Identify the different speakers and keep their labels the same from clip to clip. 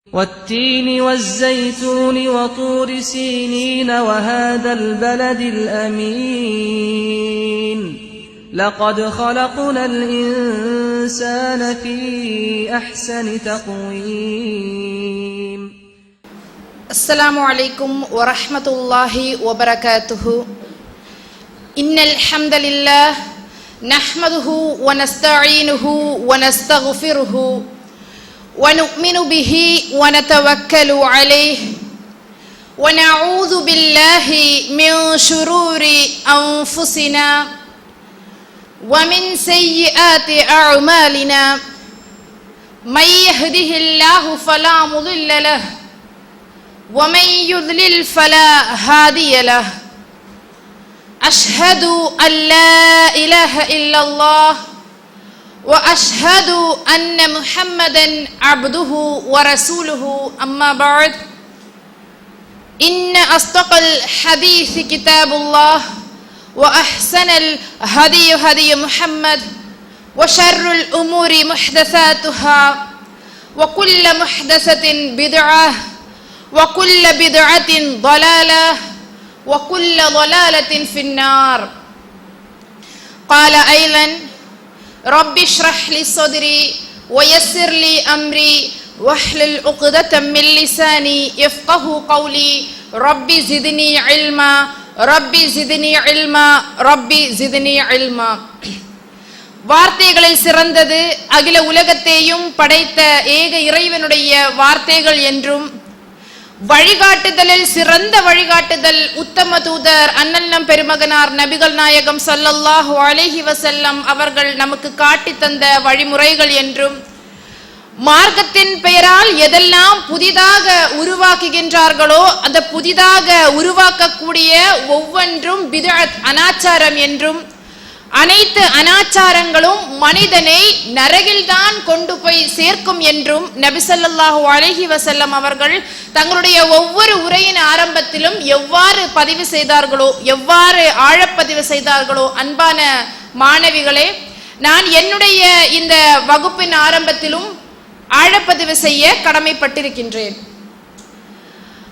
Speaker 1: والتين والزيتون وطور سينين وهذا البلد الأمين لقد خلقنا الإنسان في أحسن تقويم.
Speaker 2: السلام عليكم ورحمة الله وبركاته. إن الحمد لله نحمده ونستعينه ونستغفره ونؤمن به ونتوكل عليه ونعوذ بالله من شرور أنفسنا ومن سيئات أعمالنا من يهده الله فلا مضل له ومن يضلل فلا هادي له. أشهد أن لا إله إلا الله وأشهد أن محمدا عبده ورسوله. أما بعد إن أصدق الحديث كتاب الله وأحسن الهدي هدي محمد وشر الأمور محدثاتها وكل محدثة بدعة وكل بدعة ضلالة وكل ضلالة في النار. قال أيضا رب اشرح لي صدري ويسر لي أمري واحلل عقدة من لساني يفقه قولي ربي زدني علما ربي زدني علما ربي زدني علما. வார்த்தைகளில் சிறந்தது அகில உலகத்தையும் படைத்த ஏக இறைவனுடைய வார்த்தைகள் என்றும், வழிகாட்டுதலில் சிறந்த வழிகாட்டுதல் உத்தம தூதர் அண்ணல் பெருமகனார் நபிகள் நாயகம் ஸல்லல்லாஹு அலைஹி வஸல்லம் அவர்கள் நமக்கு காட்டி தந்த வழிமுறைகள் என்றும், மார்க்கத்தின் பெயரால் எதெல்லாம் புதிதாக உருவாக்குகின்றார்களோ அந்த புதிதாக உருவாக்கக்கூடிய ஒவ்வொன்றும் பித்அத் அனாச்சாரம் என்றும், அனைத்து அனாச்சாரங்களும் மனிதனை நரகில்தான் கொண்டு போய் சேர்க்கும் என்றும் நபி ஸல்லல்லாஹு அலைஹி வஸல்லம் அவர்கள் தங்களுடைய ஒவ்வொரு உரையின் ஆரம்பத்திலும் எவ்வாறு பதிவு செய்தார்களோ, எவ்வாறு ஆழப்பதிவு செய்தார்களோ, அன்பான மாணவிகளே, நான் என்னுடைய இந்த வகுப்பின் ஆரம்பத்திலும் ஆழப்பதிவு செய்ய கடமைப்பட்டிருக்கின்றேன்.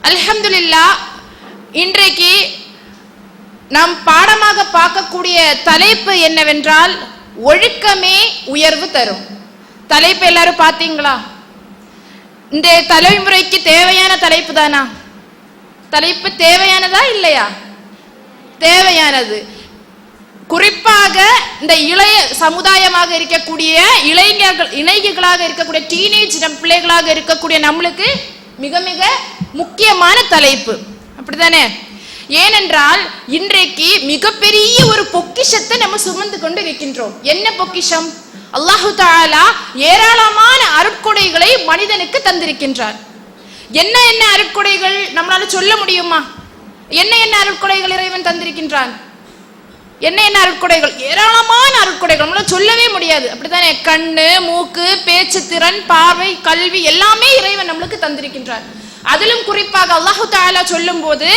Speaker 2: அல்ஹம்துலில்லாஹ், இன்றைக்கு நாம் பாடமாக பார்க்கக்கூடிய தலைப்பு என்னவென்றால் ஒழுக்கமே உயர்வு தரும். தலைப்பு எல்லாரும் பார்த்தீங்களா? இந்த தலைமுறைக்கு தேவையான தலைப்பு தானா? தலைப்பு தேவையானதா இல்லையா? தேவையானது. குறிப்பாக இந்த இளைய சமுதாயமாக இருக்கக்கூடிய இளைஞர்களாக இருக்கக்கூடிய டீனேஜ் பிள்ளைகளாக இருக்கக்கூடிய நம்மளுக்கு மிக மிக முக்கியமான தலைப்பு, அப்படித்தானே? ஏனென்றால் இன்றைக்கு மிகப்பெரிய ஒரு பொக்கிஷத்தை நம்ம சுமந்து கொண்டு இருக்கின்றோம். என்ன பொக்கிஷம்? அல்லாஹு தஆலா ஏராளமான அருட்கொடைகளை மனிதனுக்கு தந்திருக்கின்றார். என்ன என்ன அருட்கொடைகள் நம்மளால சொல்ல முடியுமா? என்ன என்ன அருட்கொடைகள் இறைவன் தந்திருக்கின்றான்? என்ன என்ன அருட்கொடைகள்? ஏராளமான அருட்கொடைகள் நம்மளால சொல்லவே முடியாது, அப்படித்தானே? கண்ணு, மூக்கு, பேச்சு திறன், பார்வை, கல்வி எல்லாமே இறைவன் நம்மளுக்கு தந்திருக்கின்றார். அதிலும் குறிப்பாக அல்லாஹு தஆலா சொல்லும் போது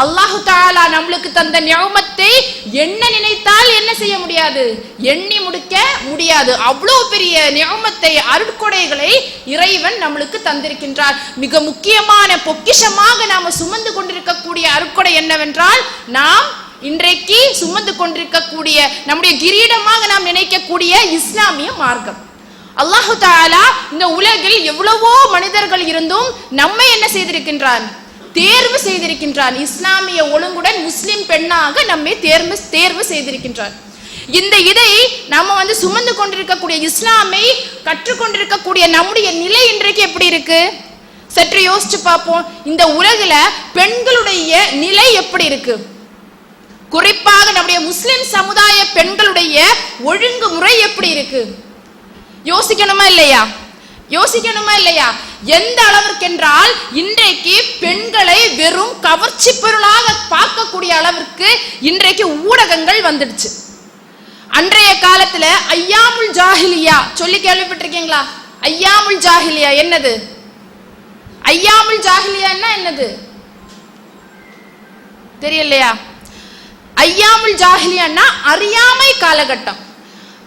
Speaker 2: அல்லாஹு தஆலா நம்மளுக்கு தந்த நிஅமத்தை எண்ண நினைத்தால் என்ன செய்ய முடியாது? எண்ணி முடிக்க முடியாது. அவ்வளவு பெரிய நிஅமத்தை, அருட்கொடைகளை இறைவன் நம்மளுக்கு தந்திருக்கின்றார். மிக முக்கியமான பொக்கிஷமாக நாம சுமந்து கொண்டிருக்கக்கூடிய அருட்கொடை என்னவென்றால், நாம் இன்றைக்கு சுமந்து கொண்டிருக்கக்கூடிய நம்முடைய கிரீடமாக நாம் நினைக்கக்கூடிய இஸ்லாமிய மார்க்கம். அல்லாஹு தஆலா இந்த உலகில் எவ்வளவோ மனிதர்கள் இருந்தும் நம்மை என்ன செய்திருக்கின்றான்? தேர்வு செய்திருக்கின்றான். இஸ்லாமிய ஒழுங்குடன் முஸ்லிம் பெண்ணாக நம்மை தேர்வு செய்திருக்கின்றான். இந்த இதை நாம சுமந்து கொண்டிருக்கக்கூடிய இஸ்லாமை கற்றுக்கொண்டிருக்கக்கூடிய நம்முடைய நிலை இன்றைக்கு எப்படி இருக்கு? சற்று யோசிச்சு பார்ப்போம். இந்த உலகில பெண்களுடைய நிலை எப்படி இருக்கு? குறிப்பாக நம்முடைய முஸ்லிம் சமுதாய பெண்களுடைய ஒழுங்குமுறை எப்படி இருக்கு? யோசிக்கணுமா இல்லையா? யோசிக்கணுமா இல்லையா? எந்த அளவிற்கு என்றால் இன்றைக்கு பெண்களை வெறும் கவர்ச்சி பொருளாக பார்க்கக்கூடிய அளவிற்கு இன்றைக்கு ஊடகங்கள் வந்துடுச்சு. அன்றைய காலத்துல ஐயாமுல் ஜாஹிலியா சொல்லி கேள்விப்பட்டிருக்கீங்களா? ஐயாமுல் ஜாஹிலியா என்னது? ஐயாமுல் ஜாஹிலியான்னா என்னது தெரியலையா? ஐயாமுல் ஜாஹிலியான்னா அறியாமை காலகட்டம்.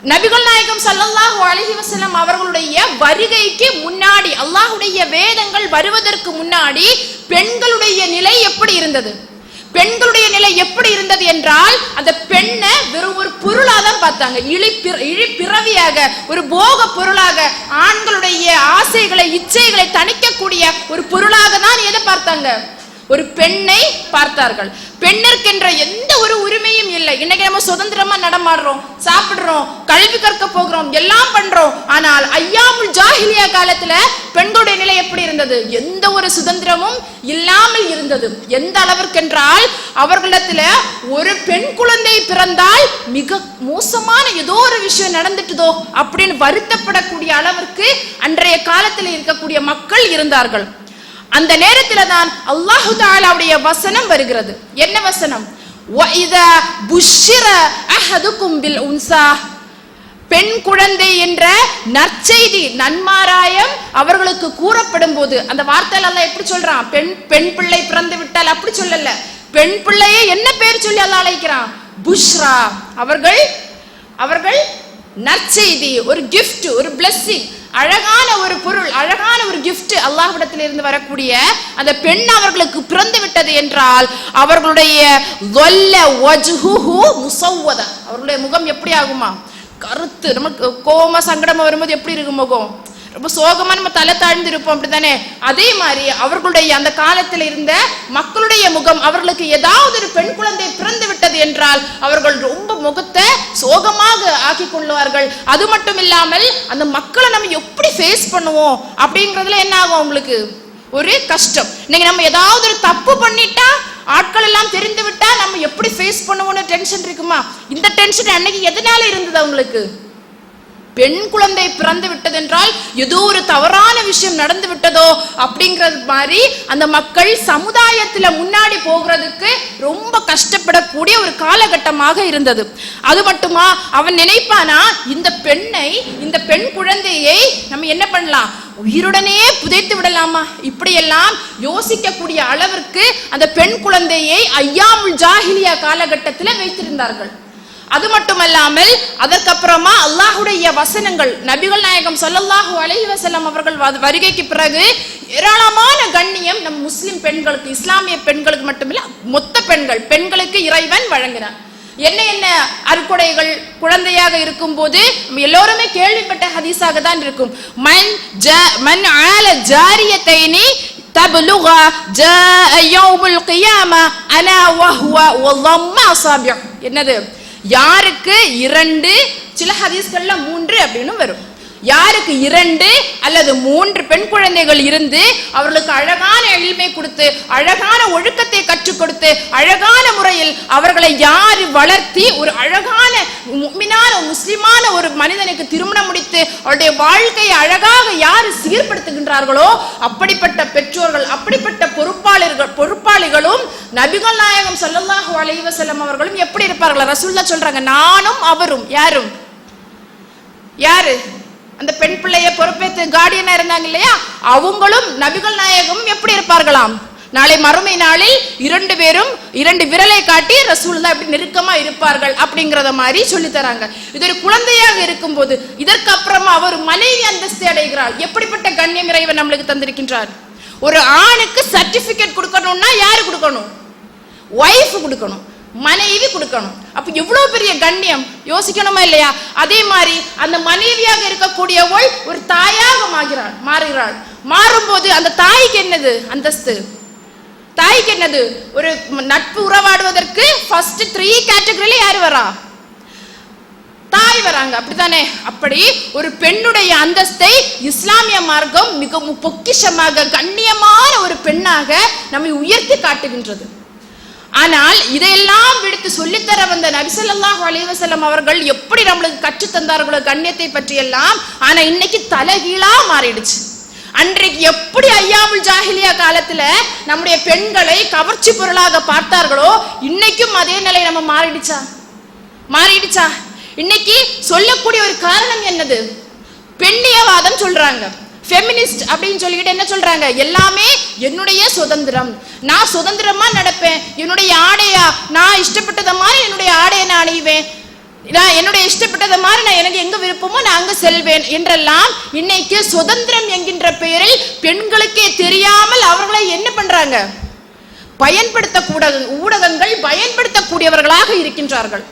Speaker 2: நபிகள் நாயகம் ஸல்லல்லாஹு அலைஹி வஸல்லம் அவர்களுடைய வருகைக்கு முன்னாடி, அல்லாஹ்வுடைய வேதங்கள் வருவதற்கு முன்னாடி பெண்களுடைய நிலை எப்படி இருந்தது? பெண்களுடைய நிலை எப்படி இருந்தது என்றால், அந்த பெண்ணை வெறும் ஒரு பொருளாக தான் பார்த்தாங்க. இழிப்பிறவியாக, ஒரு போக பொருளாக, ஆண்களுடைய ஆசைகளை இச்சைகளை தணிக்கக்கூடிய ஒரு பொருளாக தான் எதை பார்த்தாங்க? ஒரு பெண்ணை பார்த்தார்கள். பெண்ணிற்கென்ற எந்த ஒரு உரிமையும் இல்லை. இன்னைக்கு நம்ம சுதந்திரமா நடமாடுறோம், சாப்பிடுறோம், கல்வி கற்க போகிறோம், எல்லாம் பண்றோம். ஆனால் ஐயாமுல் ஜாஹிலியா காலத்துல பெண்களுடைய நிலை எப்படி இருந்தது? எந்த ஒரு சுதந்திரமும் இல்லாமல் இருந்தது. எந்த அளவிற்கென்றால், அவர்களிடத்துல ஒரு பெண் குழந்தை பிறந்தால் மிக மோசமான ஏதோ ஒரு விஷயம் நடந்துட்டுதோ அப்படின்னு வருத்தப்படக்கூடிய அளவிற்கு அன்றைய காலத்தில் இருக்கக்கூடிய மக்கள் இருந்தார்கள். அந்த நேரத்தில் தான் அல்லாஹு தஆலாவுடைய வசனம் வருகிறது. என்ன வசனம்? வஇதா புஷ்ஷிர அஹதுக்கும் பில் உன்சா, பெண் குழந்தை என்ற நற்செய்தி, நன்மாராயம் அவர்களுக்கு கூறப்படும் போது, அந்த வார்த்தையில அல்லாஹ் எப்படி சொல்றான்? பெண் பிள்ளை பிறந்து விட்டால் அப்படி சொல்லல. பெண் பிள்ளையை என்ன பேர் சொல்லி அல்லாஹ் அழைக்கிறான்? புஷ்ரா. அவர்கள் நற்செய்தி, ஒரு கிஃப்ட், ஒரு பிளெஸிங், அழகான ஒரு பொருள், அழகான ஒரு கிஃப்ட் அல்லாஹ்விடத்தில் இருந்து வரக்கூடிய அந்த பெண் அவர்களுக்கு பிறந்து விட்டது என்றால், அவர்களுடைய அவர்களுடைய முகம் எப்படி ஆகுமா? கருத்து. நமக்கு கோபமா சங்கடமா வரும்போது எப்படி இருக்கும் முகம்? ரொம்ப சோகமா நம்ம தலை தாழ்ந்து இருப்போம், அப்படித்தானே? அதே மாதிரி அவர்களுடைய அந்த காலத்தில் இருந்த மக்களுடைய முகம், அவர்களுக்கு ஏதாவது ஒரு பெண் குழந்தை பிறந்து விட்டது என்றால் அவர்கள் ரொம்ப முகத்தை சோகமாக ஆக்கி கொள்வார்கள். அது மட்டும் இல்லாமல் அந்த மக்களை நம்ம எப்படி ஃபேஸ் பண்ணுவோம் அப்படிங்கிறதுல என்ன ஆகும்? அவங்களுக்கு ஒரு கஷ்டம். இன்னைக்கு நம்ம ஏதாவது ஒரு தப்பு பண்ணிட்டா, ஆட்கள் எல்லாம் தெரிந்து விட்டா நம்ம எப்படி ஃபேஸ் பண்ணுவோம்னு டென்ஷன் இருக்குமா? இந்த டென்ஷன் அன்னைக்கு எதனால இருந்தது அவங்களுக்கு? பெண் குழந்தை பிறந்து விட்டது என்றால் ஏதோ ஒரு தவறான விஷயம் நடந்து விட்டதோ அப்படிங்கிறது மாதிரி அந்த மக்கள் சமுதாயத்துல முன்னாடி போகிறதுக்கு ரொம்ப கஷ்டப்படக்கூடிய ஒரு காலகட்டமாக இருந்தது. அது மட்டுமா, அவன் நினைப்பானா, இந்த பெண் குழந்தையை நம்ம என்ன பண்ணலாம், உயிருடனே புதைத்து விடலாமா? இப்படியெல்லாம் யோசிக்கக்கூடிய அளவிற்கு அந்த பெண் குழந்தையை ஐயாமுல் ஜாஹிலியா காலகட்டத்தில் வைத்திருந்தார்கள். அது மட்டுமல்லாமல் அதற்கப்புறமா அல்லாஹ்வுடைய வசனங்கள், நபிகள் நாயகம் ஸல்லல்லாஹு அலைஹி வஸல்லம் அவர்கள் வருகைக்கு பிறகு ஏராளமான கண்ணியம் நம் முஸ்லிம் பெண்களுக்கு, இஸ்லாமிய பெண்களுக்கு மட்டுமில்ல, மொத்த பெண்களுக்கு இறைவன் வழங்கினார். என்ன அருட்கொடைகள் குழந்தையாக இருக்கும் போது நம்ம எல்லோருமே கேள்விப்பட்ட ஹதீஸாக தான் இருக்கும். மன் ஆல ஜாரியத்தைனி தப்லுக ஜாஅ யௌமுல் கியாமா அனா வஹுவ வல்லம்ம அஸாபிஅ. என்னது? யாருக்கு 2, சில ஹதீஸ்கள்ல 3 அப்படின்னு வரும். யாருக்கு 2 அல்லது 3 பெண் குழந்தைகள் இருந்து அவர்களுக்கு அழகான எளிமை கொடுத்து, அழகான ஒழுக்கத்தை கற்றுக் கொடுத்து, அழகான முறையில் அவர்களை யாரு வளர்த்தி ஒரு அழகான முஃமினான முஸ்லிமான ஒரு மனிதனுக்கு திருமணம் முடித்து அவருடைய வாழ்க்கையை அழகாக யாரு சீர்படுத்துகின்றார்களோ அப்படிப்பட்ட பெற்றோர்கள், அப்படிப்பட்ட பொறுப்பாளிகளும் நபிகள் நாயகம் ஸல்லல்லாஹு அலைஹி வஸல்லம் அவர்களும் எப்படி இருப்பார்கள்? ரசூலுல்லாஹ் சொல்றாங்க, நானும் அவரும். யாரு அந்த பெண் பிள்ளைய பொறுப்பேற்று கார்டியனா இருந்தாங்க இல்லையா, அவங்களும் நபிகள் நாயகம் எப்படி இருப்பார்களாம்? நாளை மறுமை நாளில் 2 பேரும் 2 விரலை காட்டி ரசூலுல்லாஹ் எப்படி நெருக்கமா இருப்பார்கள் அப்படிங்கறத மாதிரி சொல்லி தராங்க. இது ஒரு குழந்தையாக இருக்கும் போது, இதற்கு அப்புறமா அவர் மனைவி அந்தஸ்தை அடைகிறார். எப்படிப்பட்ட கண்ணியம் இறைவன் நம்மளுக்கு தந்திருக்கின்றார். ஒரு ஆணுக்கு சர்டிபிகேட் கொடுக்கணும்னா யாரு கொடுக்கணும்? வைஃப் கொடுக்கணும், மனைவி கொடுக்கணும். அப்ப எவ்வளவு பெரிய கண்ணியம் யோசிக்கணுமா இல்லையா? அதே மாதிரி அந்த மனைவியாக இருக்கக்கூடியவள் ஒரு தாயாக மாறுகிறாள். மாறும்போது அந்த தாய்க்கு என்னது அந்தஸ்து? தாய்க்கு என்னது? ஒரு நட்பு உறவாடுவதற்கு ஃபர்ஸ்ட் 3 கேட்டகரியில யாரு வரா? தாய் வராங்க, அப்படித்தானே? அப்படி ஒரு பெண்ணுடைய அந்தஸ்தை இஸ்லாமிய மார்க்கம் மிக பொக்கிஷமாக, கண்ணியமான ஒரு பெண்ணாக நம்மை உயர்த்தி காட்டுகின்றது. ஆனால் இதையெல்லாம் விடுத்து சொல்லித்தர வந்த நபி ஸல்லல்லாஹு அலைஹி வஸல்லம் அவர்கள் எப்படி நம்மளுக்கு கற்று தந்தார்களோ கண்ணியத்தை பற்றி எல்லாம், ஆனா இன்னைக்கு தலைகீழா மாறிடுச்சு. அன்றைக்கு எப்படி ஐயாமுல் ஜாஹிலியா காலத்துல நம்முடைய பெண்களை கவர்ச்சி பொருளாக பார்த்தார்களோ, இன்னைக்கும் அதே நிலை நம்ம மாறிடுச்சா? இன்னைக்கு சொல்லக்கூடிய ஒரு காரணம் என்னது? பெண்ணியவாதம் சொல்றாங்க, ஃபெமினிஸ்ட் அப்படின்னு சொல்லிட்டு என்ன சொல்றாங்க? எல்லாமே என்னுடைய சுதந்திரம், நான் சுதந்திரமா நடப்பேன், என்னுடைய ஆடையா நான் இஷ்டப்பட்டத மாதிரி என்னுடைய ஆடையை நான் அணிவேன், நான் என்னுடைய இஷ்டப்பட்டதை மாதிரி நான் எனக்கு எங்க விருப்பமோ நான் அங்க செல்வேன் என்றெல்லாம் இன்னைக்கு சுதந்திரம் என்கின்ற பெயரில் பெண்களுக்கே தெரியாமல் அவர்களை என்ன பண்றாங்க, ஊடகங்கள் பயன்படுத்தக்கூடியவர்களாக இருக்கின்றார்கள்.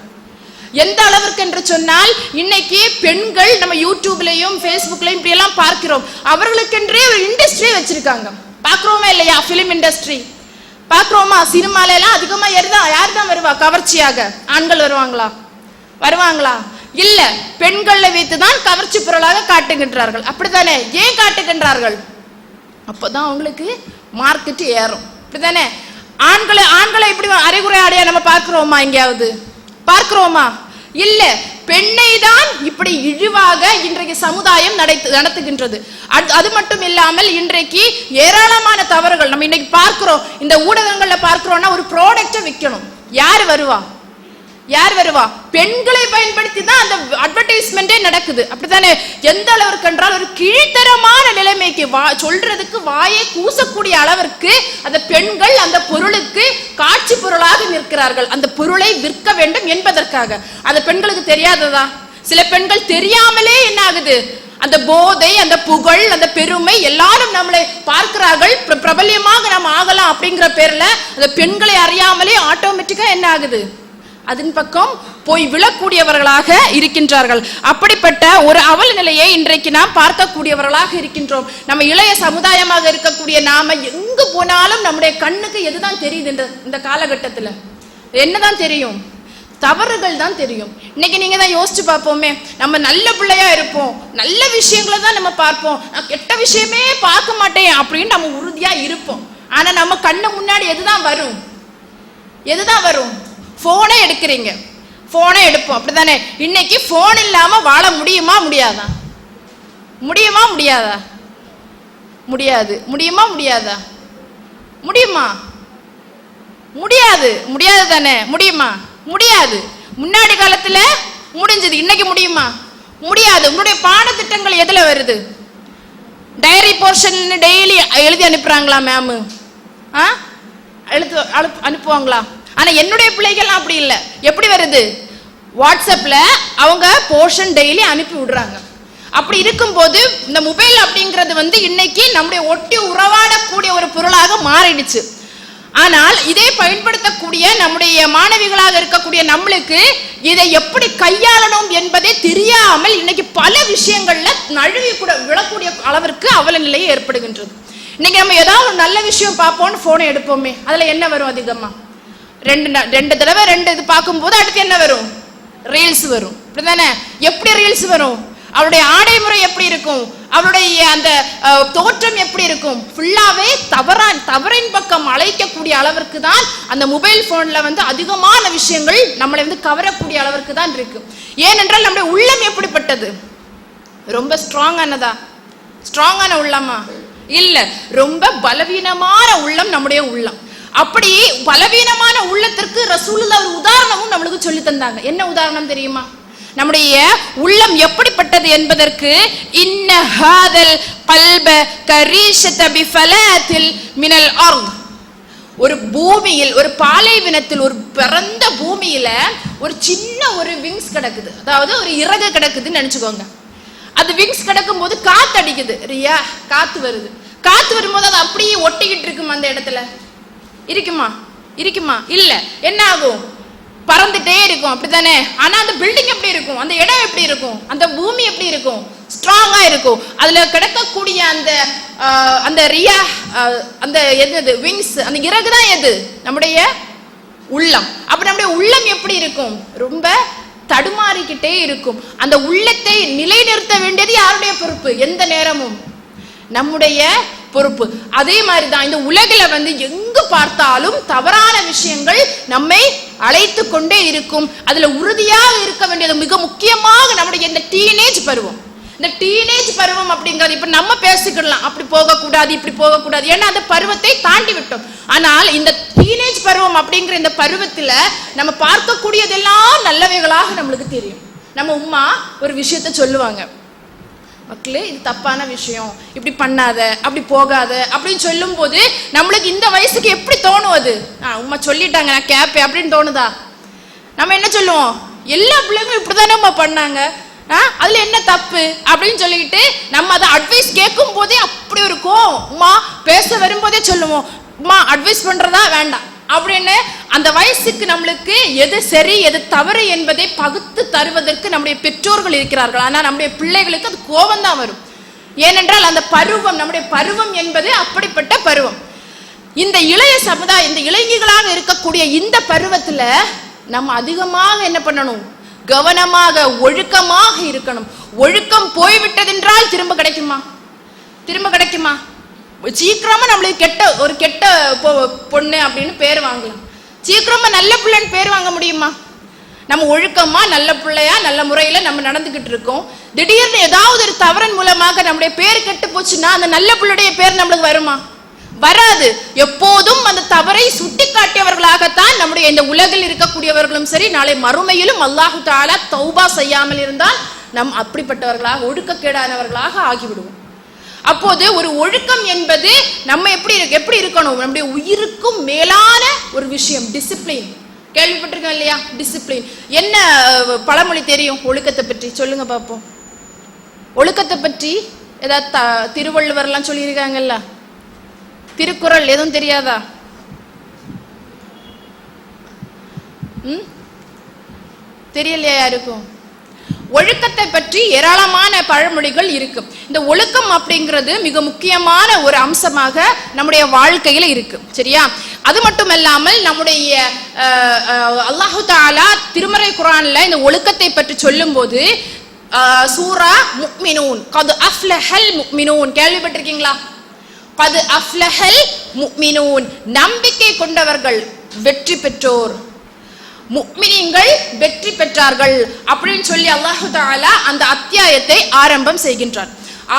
Speaker 2: எந்த அளவிற்கு என்று சொன்னால் இன்னைக்கு பெண்கள் நம்ம யூடியூப்லயும் ஃபேஸ்புக்லயும் இப்படி எல்லாம் பார்க்கிறோம். அவர்களுக்கென்றே ஒரு இண்டஸ்ட்ரி வச்சிருக்காங்க. பார்க்கிறோமா இல்லையா? பிலிம் இண்டஸ்ட்ரி பார்க்கிறோமா? சினிமால எல்லாம் அதிகமா யார் தான் வருவா கவர்ச்சியாக? ஆண்கள் வருவாங்களா? இல்ல, பெண்களை வைத்துதான் கவர்ச்சி பொருளாக காட்டுகின்றார்கள். அப்படித்தானே? ஏன் காட்டுகின்றார்கள்? அப்பதான் அவங்களுக்கு மார்க்கெட் ஏறும். அப்படித்தானே? ஆண்களை இப்படி அரைகுறை ஆடையா நம்ம பார்க்கிறோமா? எங்கேயாவது பார்க்கிறோமா? இல்ல, பெண்ணை தான் இப்படி இழிவாக இன்றைக்கு சமுதாயம் நடத்துகின்றது. அது மட்டும் இல்லாமல் இன்றைக்கு ஏராளமான தவறுகள் நம்ம இன்னைக்கு பார்க்கிறோம். இந்த ஊடகங்கள்ல பார்க்கிறோம்னா ஒரு ப்ராடக்டை விற்கணும். யார் வருவா? பெண்களை பயன்படுத்தி தான் அந்த அட்வர்டைஸ்மெண்டே நடக்குது. அப்படித்தானே? எந்த அளவிற்கு என்றால் ஒரு கீழ்த்தரமான நிலைமைக்கு சொல்றதுக்கு வாயை கூசக்கூடிய அளவிற்கு அந்த பெண்கள் அந்த பொருளுக்கு காட்சி பொருளாக நிற்கிறார்கள். அந்த பொருளை விற்க வேண்டும் என்பதற்காக. அந்த பெண்களுக்கு தெரியாததா? சில பெண்கள் தெரியாமலே என்ன ஆகுது, அந்த போதை, அந்த புகழ், அந்த பெருமை எல்லாரும் நம்மளை பார்க்கிறார்கள், பிரபல்யமாக நம்ம ஆகலாம் அப்படிங்கிற பேர்ல அந்த பெண்களை அறியாமலே ஆட்டோமேட்டிக்கா என்ன ஆகுது, அதன் பக்கம் போய் விழக்கூடியவர்களாக இருக்கின்றார்கள். அப்படிப்பட்ட ஒரு அவல நிலையை இன்றைக்கு நாம் பார்க்கக்கூடியவர்களாக இருக்கின்றோம். நம்ம இளைய சமுதாயமாக இருக்கக்கூடிய நாம எங்கு போனாலும் நம்முடைய கண்ணுக்கு எதுதான் தெரியுது? இந்த காலகட்டத்துல என்னதான் தெரியும்? தவறுகள் தான் தெரியும். இன்னைக்கு நீங்க தான் யோசிச்சு பார்ப்போமே, நம்ம நல்ல பிள்ளையா இருப்போம், நல்ல விஷயங்களை தான் நம்ம பார்ப்போம், நான் கெட்ட விஷயமே பார்க்க மாட்டேன் அப்படின்னு நம்ம உறுதியா இருப்போம். ஆனா நம்ம கண்ணு முன்னாடி எதுதான் வரும்? போனை எடுக்கிறீங்க, போனை எடுப்போம். அப்படித்தானே? இன்னைக்கு போன் இல்லாம வாழ முடியுமா? முடியாதா? முடியாது தானே? முடியாது. முன்னாடி காலத்துல முடிஞ்சது, இன்னைக்கு முடியுமா? முடியாது. உங்களுடைய பாடத்திட்டங்கள் எதுல வருது? டைரி போர்ஷன் டெய்லி எழுதி அனுப்புறாங்களா மேம்? அனுப்புவாங்களா? ஆனா என்னுடைய பிள்ளைகள் அப்படி இல்லை. எப்படி வருது? வாட்ஸ்அப்ல அவங்க போர்ஷன் டெய்லி அனுப்பி விடுறாங்க. அப்படி இருக்கும்போது இந்த மொபைல் அப்படிங்கிறது இன்னைக்கு நம்முடைய ஒட்டி உறவாடக்கூடிய ஒரு பொருளாக மாறிடுச்சு. ஆனால் இதை பயன்படுத்தக்கூடிய நம்முடைய மாணவிகளாக இருக்கக்கூடிய நம்மளுக்கு இதை எப்படி கையாளணும் என்பதே தெரியாமல் இன்னைக்கு பல விஷயங்கள்ல நழுவி கூட விழக்கூடிய அளவிற்கு அவல நிலையை ஏற்படுகின்றது. இன்னைக்கு நம்ம ஏதாவது ஒரு நல்ல விஷயம் பார்ப்போம்னு போனை எடுப்போமே, அதுல என்ன வரும்? அதிகமா ரெண்டு தடவை இது பார்க்கும்போது அடுத்து என்ன வரும்? ரீல்ஸ் வரும். அப்படிதானே? எப்படி ரீல்ஸ் வரும்? அவருடைய ஆடை முறை எப்படி இருக்கும்? அவருடைய அந்த தோற்றம் எப்படி இருக்கும்? ஃபுல்லாவே தவறின் பக்கம் அழைக்கக்கூடிய அளவிற்கு தான் அந்த மொபைல் போன்ல அதிகமான விஷயங்கள் நம்மளை கவரக்கூடிய அளவிற்கு தான் இருக்கு. ஏனென்றால் நம்முடைய உள்ளம் எப்படிப்பட்டது? ரொம்ப ஸ்ட்ராங்கான உள்ளமா? இல்ல, ரொம்ப பலவீனமான உள்ளம் நம்முடைய உள்ளம். அப்படி பலவீனமான உள்ளத்திற்கு ரசூலுல்லாஹ் ஒரு உதாரணமும் நம்மளுக்கு சொல்லி தந்தாங்க. என்ன உதாரணம் தெரியுமா? நம்முடைய உள்ளம் எப்படிப்பட்டது என்பதற்கு இன்ன ஹாதல் கல்ப கரீஷத பிஃபலாத்தில் மினல் அர்த், ஒரு பூமியில், ஒரு பாலைவனத்தில், ஒரு பரந்த பூமியில ஒரு சின்ன ஒரு விங்ஸ் கிடக்குது, அதாவது ஒரு இறகு கிடக்குதுன்னு நினைச்சுக்கோங்க. அது விங்ஸ் கிடக்கும் போது காத்து அடிக்குது, ரியா காத்து வருது. காத்து வரும்போது அது அப்படியே ஒட்டிக்கிட்டு இருக்கும். அந்த இடத்துல இருக்குமா? இல்ல. என்ன ஆகும்? பறந்துட்டே இருக்கும். அப்படித்தானே? ஆனா அந்த பில்டிங் எப்படி இருக்கும்? அந்த இடம் எப்படி இருக்கும்? அந்த பூமி எப்படி இருக்கும்? ஸ்ட்ராங்கா இருக்கும். அதுல கிடக்கக்கூடிய அந்த ரியா, அந்த எது விங்ஸ், அந்த இறகு தான் எது? நம்முடைய உள்ளம். அப்ப நம்முடைய உள்ளம் எப்படி இருக்கும்? ரொம்ப தடுமாறிக்கிட்டே இருக்கும். அந்த உள்ளத்தை நிலைநிறுத்த வேண்டியது யாருடைய பொறுப்பு? எந்த நேரமும் நம்முடைய பொறுப்பு. அதே மாதிரிதான் இந்த உலகில எங்கு பார்த்தாலும் தவறான விஷயங்கள் நம்மை அழைத்து கொண்டே இருக்கும். அதுல உறுதியாக இருக்க வேண்டியது மிக முக்கியமாக நம்முடைய இந்த டீனேஜ் பருவம். இந்த டீனேஜ் பருவம் அப்படிங்கிறது இப்ப நம்ம பேசிக்கலாம், அப்படி போகக்கூடாது, இப்படி போகக்கூடாது, ஏன்னா அந்த பருவத்தை தாண்டி விட்டோம். ஆனால் இந்த டீனேஜ் பருவம் அப்படிங்கிற இந்த பருவத்துல நம்ம பார்க்கக்கூடியதெல்லாம் நல்லவைகளாக நம்மளுக்கு தெரியும். நம்ம உம்மா ஒரு விஷயத்த சொல்லுவாங்க, மக்களே இது தப்பான விஷயம், இப்படி பண்ணாத, அப்படி போகாத அப்படின்னு சொல்லும் போது நம்மளுக்கு இந்த வயசுக்கு எப்படி தோணும்? அது உம்மா சொல்லிட்டாங்க நான் கேப்பேன் அப்படின்னு தோணுதா? நம்ம என்ன சொல்லுவோம்? எல்லா பிள்ளைங்களும் இப்படிதானே பண்ணாங்க, அதுல என்ன தப்பு அப்படின்னு சொல்லிட்டு நம்ம அதை அட்வைஸ் கேட்கும் போதே அப்படி இருக்கும். அம்மா பேச வரும்போதே சொல்லுவோம், அம்மா அட்வைஸ் பண்றதா வேண்டாம் அப்படின்னு. அந்த வயசுக்கு நம்மளுக்கு எது சரி எது தவறு என்பதை பகுத்து தருவதற்கு நம்முடைய பெற்றோர்கள் இருக்கிறார்கள். ஆனா நம்முடைய பிள்ளைகளுக்கு அது கோபம் தான் வரும். ஏனென்றால் அந்த பருவம், நம்முடைய பருவம் என்பது அப்படிப்பட்ட பருவம். இந்த இளைய சமுதாயம், இந்த இளைஞர்களாக இருக்கக்கூடிய இந்த பருவத்துல நம்ம அதிகமாக என்ன பண்ணணும், கவனமாக ஒழுக்கமாக இருக்கணும். ஒழுக்கம் போய்விட்டதென்றால் திரும்ப கிடைக்குமா? திரும்ப கிடைக்குமா? சீக்கிரமா நம்மளுக்கு கெட்ட பொண்ணு அப்படின்னு பேர் வாங்கலாம், சீக்கிரமா நல்ல பிள்ளைன்னு பேர் வாங்க முடியுமா? நம்ம ஒழுக்கமா நல்ல பிள்ளையா நல்ல முறையில நம்ம நடந்துகிட்டு இருக்கோம். திடீர்னு ஏதாவது ஒரு தவறின் மூலமாக நம்முடைய பேர் கெட்டு போச்சுன்னா அந்த நல்ல பிள்ளைடைய பேர் நம்மளுக்கு வருமா? வராது. எப்போதும் அந்த தவறை சுட்டி காட்டியவர்களாகத்தான் நம்முடைய இந்த உலகில் இருக்கக்கூடியவர்களும் சரி, நாளை மறுமையிலும் அல்லாஹு தஆலா தௌபா செய்யாமல் இருந்தால் நம் அப்படிப்பட்டவர்களாக ஒழுக்கக்கேடானவர்களாக ஆகிவிடுவோம். அப்போது ஒரு ஒழுக்கம் என்பது நம்ம எப்படி இருக்கணும், நம்முடைய உயிருக்கும் மேலான ஒரு விஷயம். டிசிப்ளின் கேள்விப்பட்டிருக்கோம் இல்லையா? டிசிப்ளின் என்ன பழமொழி தெரியும் ஒழுக்கத்தை பற்றி? சொல்லுங்க பார்ப்போம். ஒழுக்கத்தை பற்றி ஏதாவது திருவள்ளுவர்லாம் சொல்லியிருக்காங்கல்ல, திருக்குறள் எதுவும் தெரியாதா? தெரியலையா யாருக்கும்? ஒழுக்கத்தை பற்றி ஏராளமான பழமொழிகள் இருக்கு. இந்த ஒழுக்கம் அப்படிங்கிறது மிக முக்கியமான ஒரு அம்சமாக நம்முடைய வாழ்க்கையில இருக்கு. சரியா? அது மட்டுமல்லாமல் நம்முடைய அல்லாஹு தஆலா திருமறை குர்ஆன்ல இந்த ஒழுக்கத்தை பற்றி சொல்லும் போது சூரா முஃமினூன், கத் அஃப்லஹல் முஃமினூன் கேள்விப்பட்டிருக்கீங்களா? கத் அஃப்லஹல் முஃமினூன், நம்பிக்கை கொண்டவர்கள் வெற்றி பெற்றோர், முஃமினீன்கள் வெற்றி பெற்றார்கள் அப்படின்னு சொல்லி அல்லாஹு தஆலா அந்த அத்தியாயத்தை ஆரம்பம் செய்கின்றார்.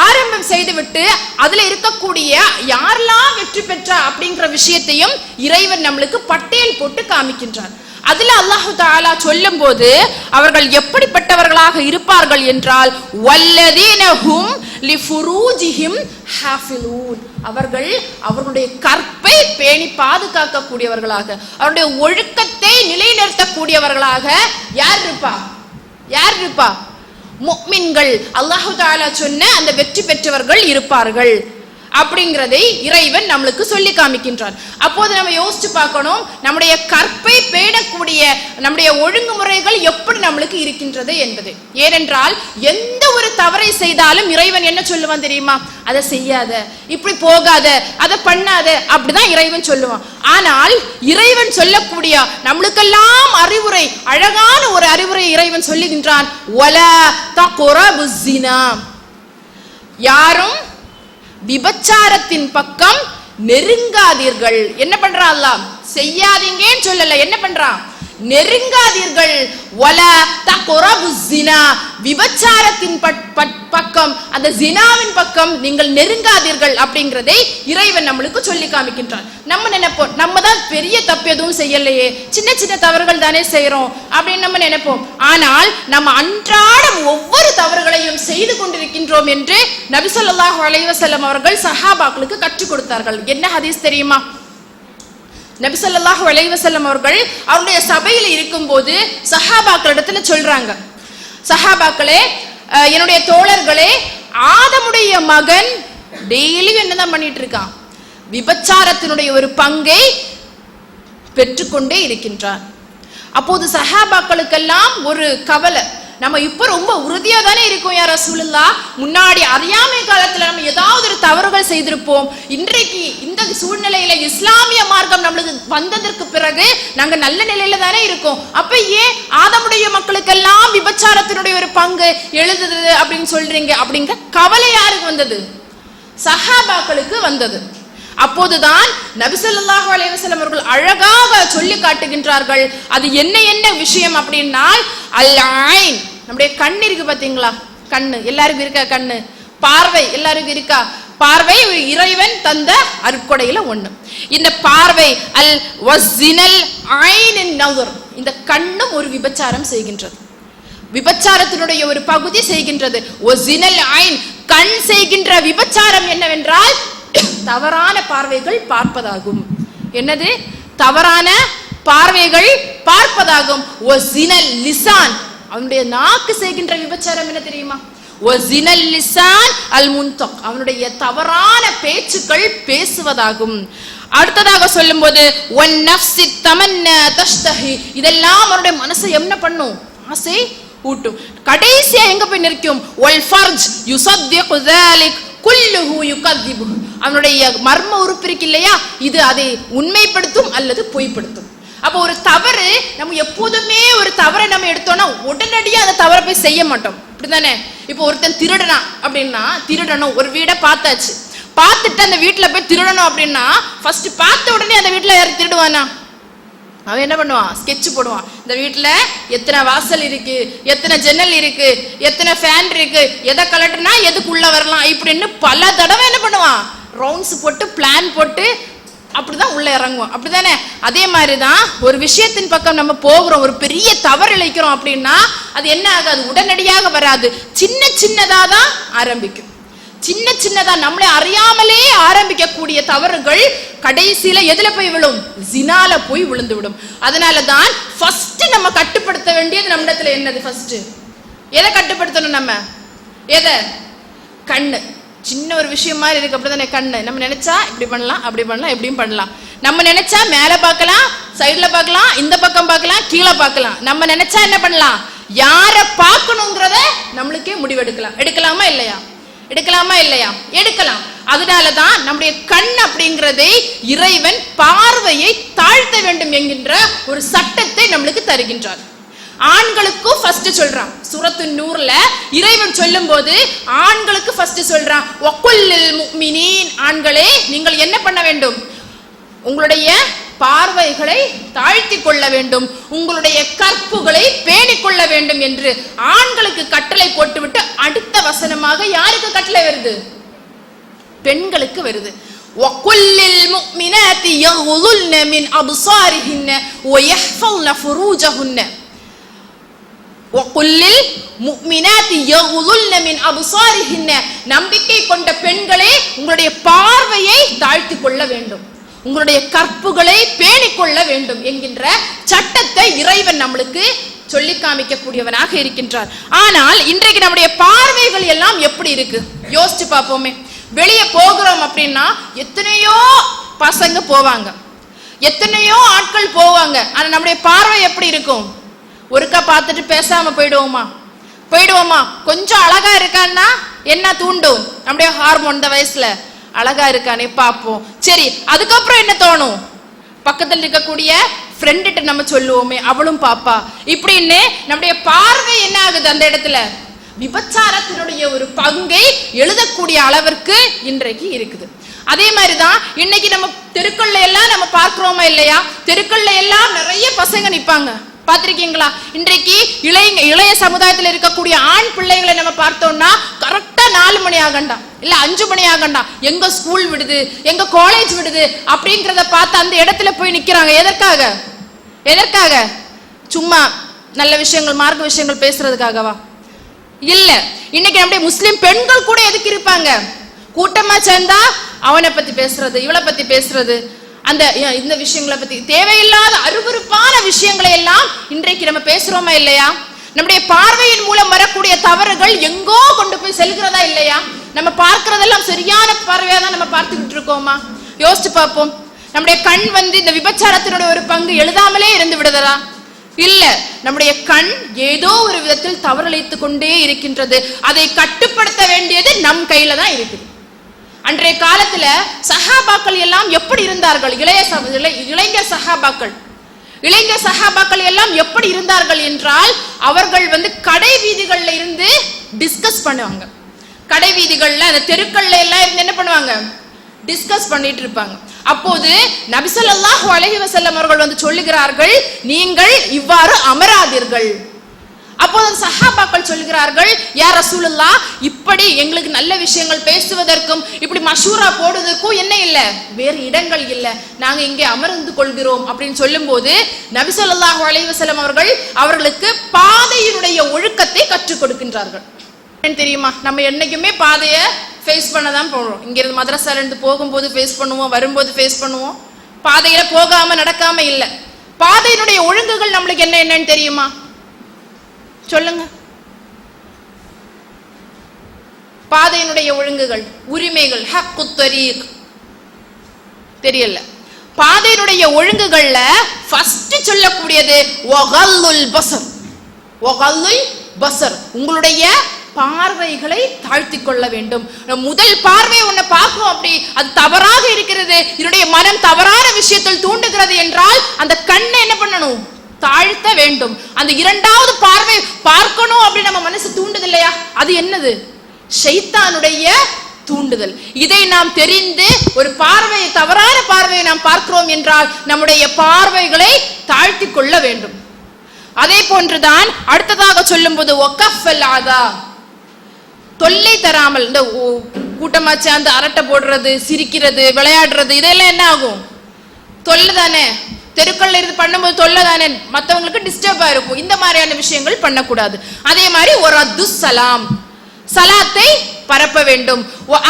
Speaker 2: ஆரம்பம் செய்துவிட்டு அதுல இருக்கக்கூடிய யாரெல்லாம் வெற்றி பெற்றா அப்படிங்கிற விஷயத்தையும் இறைவன் நம்மளுக்கு பட்டியல் போட்டு காமிக்கின்றார். அதுல அல்லாஹு தஆலா சொல்லும் போது அவர்கள் எப்படிப்பட்டவர்களாக இருப்பார்கள் என்றால், வல்லதீனஹும் லிஃபுரூஜிஹிம் ஹாஃபிலூன், அவர்கள் அவர்களுடைய கற்பை பேணி பாதுகாக்கக்கூடியவர்களாக, அவருடைய ஒழுக்கத்தை நிலைநிறுத்தக்கூடியவர்களாக யார் இருப்பா? முஃமின்கள். அல்லாஹு தஆலா சொன்ன அந்த வெற்றி பெற்றவர்கள் இருப்பார்கள் அப்படிங்கிறதை இறைவன் நம்மளுக்கு சொல்லி காமிக்கின்றார். அப்போது நம்ம யோசிச்சு பார்க்கணும், நம்முடைய கற்பை பேணக்கூடிய நம்முடைய ஒழுங்குமுறைகள் எப்படி நம்மளுக்கு இருக்கின்றது என்பது. ஏனென்றால் எந்த ஒரு தவறை செய்தாலும் இறைவன் என்ன சொல்லுவான் தெரியுமா? அதை செய்யாத, இப்படி போகாத, அதை பண்ணாத, அப்படிதான் இறைவன் சொல்லுவான். ஆனால் இறைவன் சொல்லக்கூடிய நம்மளுக்கெல்லாம் அறிவுரை, அழகான ஒரு அறிவுரை இறைவன் சொல்லுகின்றான். வலா தக்ரபுஸ் ஸினா, யாரும் விபச்சாரத்தின் பக்கம் நெருங்காதீர்கள். என்ன பண்றான் அல்லாஹ்? செய்யாதீங்கன்னு சொல்லல, என்ன பண்றான்? நெருங்காதீர்கள். வலா தக்ரபுஸ் ஸினா, விபச்சாரத்தின் பக்கம், அந்த ஜினாவின் பக்கம் நீங்கள் நெருங்காதீர்கள் அப்படிங்கறதை இறைவன் நம்மளுக்கு சொல்லி காமிக்கின்றான். நம்ம நினைப்போம், நம்ம தான் பெரிய தப்பு எதுவும் செய்யலையே, சின்ன சின்ன தவறுகள் தானே செய்யறோம் அப்படின்னு நம்ம நினைப்போம். ஆனால் நம்ம அன்றாடம் ஒவ்வொரு தவறுகளையும் செய்து கொண்டிருக்கின்றோம் என்று நபி ஸல்லல்லாஹு அலைஹி வஸல்லம் அவர்கள் சஹாபாக்களுக்கு கற்றுக் கொடுத்தார்கள். என்ன ஹதீஸ் தெரியுமா? நபி ஸல்லல்லாஹு அலைஹி வஸல்லம் அவர்கள் அவருடைய சபையில் இருக்கும்போது சஹாபாக்களிடத்துல சொல்றாங்க, சஹாபாக்களே, என்னுடைய தோழர்களே, ஆதமுடைய மகன் டெய்லி என்னதான் பண்ணிட்டு இருக்கான்? விபச்சாரத்தினுடைய ஒரு பங்கை பெற்றுக்கொண்டே இருக்கின்றான். அப்போது சஹாபாக்களுக்கெல்லாம் ஒரு கவலை, நம்ம இப்ப ரொம்ப உறுதியா தானே இருக்கோம் யா ரசூலுல்லாஹ், முன்னாடி அறியாமை காலத்துல நம்ம ஏதாவது ஒரு தவறுகள் செய்திருப்போம், இன்றைக்கு இந்த சூழ்நிலையில இஸ்லாமிய மார்க்கம் நம்மளுக்கு வந்ததற்கு பிறகு நாங்க நல்ல நிலையில தானே இருக்கோம், அப்ப ஏன் ஆதமுடைய மக்களுக்கெல்லாம் விபச்சாரத்தினுடைய ஒரு பங்கு எழுதுது அப்படின்னு சொல்றீங்க? அப்படிங்கிற கவலை யாருக்கு வந்தது? சஹாபாக்களுக்கு வந்தது. அப்போதுதான் நபி ஸல்லல்லாஹு அலைஹி வஸல்லம் அவர்கள் அழகாக சொல்லி காட்டுகின்றார்கள். அது என்ன விஷயம் அப்படின்னா, அல் ஐன், நம்முடைய கண் இருக்கு பாத்தீங்களா? கண்ணு எல்லாருக்கும் இருக்கா? கண்ணு, பார்வை எல்லாருக்கும் இருக்கா? பார்வை ஒரு இறைவன் தந்த அருட்கொடையில ஒண்ணு. இந்த பார்வை, அல் வஸினல் ஐனின் நஸர், இந்த கண்ணும் ஒரு விபச்சாரம் செய்கின்றது, விபச்சாரத்தினுடைய ஒரு பகுதி செய்கின்றது. வஸினல் ஐன், கண் செய்கின்ற விபச்சாரம் என்னவென்றால் தவறான பார்வைகள் பார்ப்பதாகும். என்னது? தவறான பார்வைகள் பார்ப்பதாகும். ஒசினல் லிசான், அவனுடைய நாக்கு செய்கின்ற விபச்சாரம் என்ன தெரியுமா? ஒசினல் லிசான் அல் முன்தக், அவனுடைய தவறான பேச்சுக்கள் பேசுவதாகும். அடுத்ததாக சொல்லும்போது ஒன் நஃப்ஸி தமன்னா தஷ்தஹி, இதெல்லாம் அவனுடைய மனசை என்ன பண்ணும்? ஆசை ஊட்டும். கடைசியா எங்க போய் நிற்கும்? ஒல் ஃபர்ஜ் யுஸத்திகு ذلك குல்லுஹு யுகذிபு, அவனுடைய மர்ம உறுப்பு இருக்கு இல்லையா, இது அதை உண்மைப்படுத்தும் அல்லது பொய்ப்படுத்தும். அப்போ ஒரு தவறு, நம்ம எப்போதுமே ஒரு தவறை நம்ம எடுத்தோம்னா உடனடியாக அந்த தவறை போய் செய்ய மாட்டோம், அப்படிதானே? இப்போ ஒருத்தன் திருடனா அப்படின்னா, திருடணும், ஒரு வீடை பார்த்தாச்சு, பார்த்துட்டு அந்த வீட்டுல போய் திருடணும் அப்படின்னா ஃபர்ஸ்ட் பார்த்த உடனே அந்த வீட்டுல யாரும் திருடுவானா? அவன் என்ன பண்ணுவான்? ஸ்கெட்ச் போடுவான். இந்த வீட்டுல எத்தனை வாசல் இருக்கு, எத்தனை ஜன்னல் இருக்கு, எத்தனை ஃபேன் இருக்கு, எதை கலட்டுனா எதுக்குள்ள வரலாம் இப்படின்னு பல தடவை என்ன பண்ணுவான்? ரவுண்ட்ஸ் போட்டு பிளான் போட்டு அப்படிதான் உள்ள இறங்குவோம், அப்படிதானே? அதே மாதிரிதான் ஒரு விஷயத்தின் பக்கம் நம்ம போகிறோம், ஒரு பெரிய தவறு இழைக்கிறோம் அப்படின்னா அது என்ன ஆகாது? உடனடியாக வராது, சின்ன சின்னதா தான் ஆரம்பிக்கும். சின்ன சின்னதா நம்மளை அறியாமலே ஆரம்பிக்கக்கூடிய தவறுகள் கடைசியில எதுல போய் விழும்? ஜினால போய் விழுந்து விடும். அதனாலதான் ஃபர்ஸ்ட் நம்ம கட்டுப்படுத்த வேண்டியது நம்மிடத்துல என்னது? ஃபர்ஸ்ட் எதை கட்டுப்படுத்தணும்? நம்ம எதை? கண்ணு. சின்ன ஒரு விஷயம் மாதிரி இருக்கு, அப்படிதானே? கண்ணு. நம்ம நினைச்சா இப்படி பண்ணலாம், அப்படி பண்ணலாம், எப்படியும் பண்ணலாம். நம்ம நினைச்சா மேல பார்க்கலாம், சைட்ல பார்க்கலாம், இந்த பக்கம் பார்க்கலாம், கீழே பார்க்கலாம். நம்ம நினைச்சா என்ன பண்ணலாம்? யார பார்க்கணுங்கிறத நம்மளுக்கே முடிவெடுக்கலாம். எடுக்கலாமா இல்லையா? எடுக்கலாமா இல்லையா? எடுக்கலாம். அதனாலதான் நம்முடைய கண் அப்படிங்கிறதை இறைவன் பார்வையை தாழ்த்த வேண்டும் என்கின்ற ஒரு சட்டத்தை நம்மளுக்கு தருகின்றார். ஆண்களுக்கும் ஃபர்ஸ்ட் சொல்றான், சூரத்து நூர்ல இறைவன் சொல்லும் போது ஆண்களுக்கு ஃபர்ஸ்ட் சொல்றான், வகுல்லில் முஃமினீன், ஆண்களே நீங்கள் என்ன பண்ண வேண்டும்? உங்களுடைய பார்வைகளை தாழ்த்தி கொள்ள வேண்டும், உங்களுடைய கற்புகளை பேணிக் கொள்ள வேண்டும் என்று ஆண்களுக்கு கட்டளை போட்டுவிட்டு அடுத்த வசனமாக யாருக்கு கட்டளை வருது? பெண்களுக்கு வருது. வகுல்லில் முஃமினாத்தி யகுதுல்ன மின் அப்சாரிஹின்ன வயஹ்ஃபல்ன ஃபுரூஜஹுன்ன. வகுல்லில் முஃமினாத்தி யகுதுல்ன மின் அப்சாரிஹின்ன, நம்பிக்கை கொண்ட பெண்களே உங்களுடைய பார்வையை தாழ்த்தி கொள்ள வேண்டும், உங்களுடைய கற்புகளை பேணிக்கொள்ள வேண்டும் என்கின்ற சட்டத்தை இறைவன் நம்மளுக்கு சொல்லி காமிக்கக்கூடியவனாக இருக்கின்றார். ஆனால் இன்றைக்கு நம்முடைய பார்வைகள் எல்லாம் எப்படி இருக்கு? யோசிச்சு பார்ப்போமே. வெளியே போகிறோம் அப்படின்னா எத்தனையோ பசங்க போவாங்க, எத்தனையோ ஆட்கள் போவாங்க, ஆனா நம்முடைய பார்வை எப்படி இருக்கும்? ஒருக்கா பார்த்துட்டு பேசாம போயிடுவோமா? கொஞ்சம் அழகா இருக்கான்னா என்ன தூண்டும்? நம்முடைய ஹார்மோன் இந்த வயசுல அழகா இருக்கானே பார்ப்போம். சரி, அதுக்கப்புறம் என்ன தோணும்? பக்கத்தில் இருக்கக்கூடிய ஃப்ரெண்ட்ட நம்ம சொல்லுவோமே, அவளும் பாப்பா இப்படின்னு நம்முடைய பார்வை என்ன ஆகுது? அந்த இடத்துல விபச்சாரத்தினுடைய ஒரு பங்கை எழுதக்கூடிய அளவிற்கு இன்றைக்கு இருக்குது. அதே மாதிரிதான் இன்னைக்கு நம்ம தெருக்கள்ல எல்லாம் நம்ம பார்க்கிறோமா இல்லையா? தெருக்கள்ல எல்லாம் நிறைய பசங்க நிப்பாங்க, பார்த்திருக்கீங்களா? இன்றைக்கு இளைய சமுதாயத்தில் இருக்கக்கூடிய ஆண் பிள்ளைகளை நம்ம பார்த்தோம்னா கரெக்டா 4 மணி ஆகண்டா, இல்ல 5 மணி ஆகண்டா, எங்க ஸ்கூல் விடுது, எங்க காலேஜ் விடுது அப்படிங்கறத பார்த்து அந்த இடத்துல போய் நிக்கிறாங்க. எதற்காக? சும்மா நல்ல விஷயங்கள், மார்க்க விஷயங்கள் பேசுறதுக்காகவா? இல்ல. இன்னைக்கு நம்முடைய முஸ்லிம் பெண்கள் கூட எதுக்கு இருப்பாங்க? கூட்டமா சேர்ந்தா அவனை பத்தி பேசுறது, இவளை பத்தி பேசுறது, அந்த இந்த விஷயங்களை பத்தி தேவையில்லாத அருவருப்பான விஷயங்களை எல்லாம் இன்றைக்கு நம்ம பேசுறோமா இல்லையா? நம்முடைய பார்வையின் மூலம் வரக்கூடிய தவறுகள் எங்கோ கொண்டு போய் செல்கிறதா இல்லையா? நம்ம பார்க்கிறதெல்லாம் சரியான பார்வையா தான் நம்ம பார்த்துக்கிட்டு இருக்கோமா? யோசிச்சு பார்ப்போம். நம்முடைய கண் இந்த விபச்சாரத்தினுடைய ஒரு பங்கு எழுதாமலே இருந்து விடுதா? இல்ல. நம்முடைய கண் ஏதோ ஒரு விதத்தில் தவறளித்துக் கொண்டே இருக்கின்றது. அதை கட்டுப்படுத்த வேண்டியது நம் கையில தான் இருக்குது. அன்றைய காலத்துல சஹாபாக்கள் எல்லாம் எப்படி இருந்தார்கள்? இளைஞர் சஹாபாக்கள் எல்லாம் எப்படி இருந்தார்கள் என்றால், அவர்கள் கடை வீதிகள்ல இருந்து டிஸ்கஸ் பண்ணுவாங்க. கடை வீதிகள்ல அந்த தெருக்கள்ல எல்லாம் இருந்து என்ன பண்ணுவாங்க? டிஸ்கஸ் பண்ணிட்டு இருப்பாங்க. அப்போது நபி ஸல்லல்லாஹு அலைஹி வஸல்லம் அவர்கள் சொல்லுகிறார்கள், நீங்கள் இவ்வாறு அமராதீர்கள். அப்போது சஹாபாக்கள் சொல்கிறார்கள், யா ரசூலுல்லாஹ், இப்படி எங்களுக்கு நல்ல விஷயங்கள் பேசுவதற்கும் இப்படி மஷூரா போடுவதற்கும் என்ன இல்ல, வேறு இடங்கள் இல்ல, நாங்க இங்கே அமர்ந்து கொள்கிறோம் அப்படின்னு சொல்லும் போது நபி ஸல்லல்லாஹு அலைஹி வஸல்லம் அவர்கள் அவர்களுக்கு பாதையினுடைய ஒழுக்கத்தை கற்றுக் கொடுக்கின்றார்கள். தெரியுமா, நம்ம என்னைக்குமே பாதையை ஃபேஸ் பண்ணதான் போறோம். இங்க இருந்து மதரசால இருந்து போகும்போது ஃபேஸ் பண்ணுவோம், வரும்போது ஃபேஸ் பண்ணுவோம். பாதையில போகாம நடக்காம இல்ல, பாதையினுடைய ஒழுங்குகள் நம்மளுக்கு என்னன்னு தெரியுமா? சொல்லுங்க. பாதையினுடைய ஒழுங்குகள், உரிமைகள், ஹக்குத் தரீக் தெரியல. பாதையினுடைய ஒழுங்குகள்ல ஃபர்ஸ்ட் சொல்லக்கூடியது வகல்லுல் பஸர். வகல்லுல் பஸர், உங்களுடைய பார்வைகளை தாழ்த்தி கொள்ள வேண்டும். முதல் பார்வை ஒன்ன பார்க்கும், அப்படி அது தவறாக இருக்கிறது, என்னுடைய மனம் தவறான விஷயத்தில் தூண்டுகிறது என்றால் அந்த கண்ணை என்ன பண்ணணும்? தாழ்த்த வேண்டும். அந்த இரண்டாவது பார்வை பார்க்கணும் அப்படி நம்ம மனசு தூண்டுது இல்லையா, அது என்னது? ஷைத்தானுடைய தூண்டுதல். இதை நாம் தெரிந்து ஒரு பார்வையை, தவறான பார்வையை நாம் பார்க்கிறோம் என்றால் நம்முடைய பார்வைகளை தாழ்த்தி கொள்ள வேண்டும். அதே போன்றுதான் அடுத்ததாக சொல்லும் போது வகஃபல் அதா, தொல்லை தராமல், இந்த கூட்டமா சேர்ந்து அரட்டை போடுறது, சிரிக்கிறது, விளையாடுறது, இதெல்லாம் என்ன ஆகும்? தொல்லை தானே. தெருக்கள்ல இருந்து பண்ணும்போது தொல்லை தானே, மற்றவங்களுக்கு டிஸ்டர்பா இருக்கும். இந்த மாதிரியான விஷயங்கள் பண்ணக்கூடாது. அதே மாதிரி ஒரு அத்து சலாம், சலாத்தை பரப்ப வேண்டும்.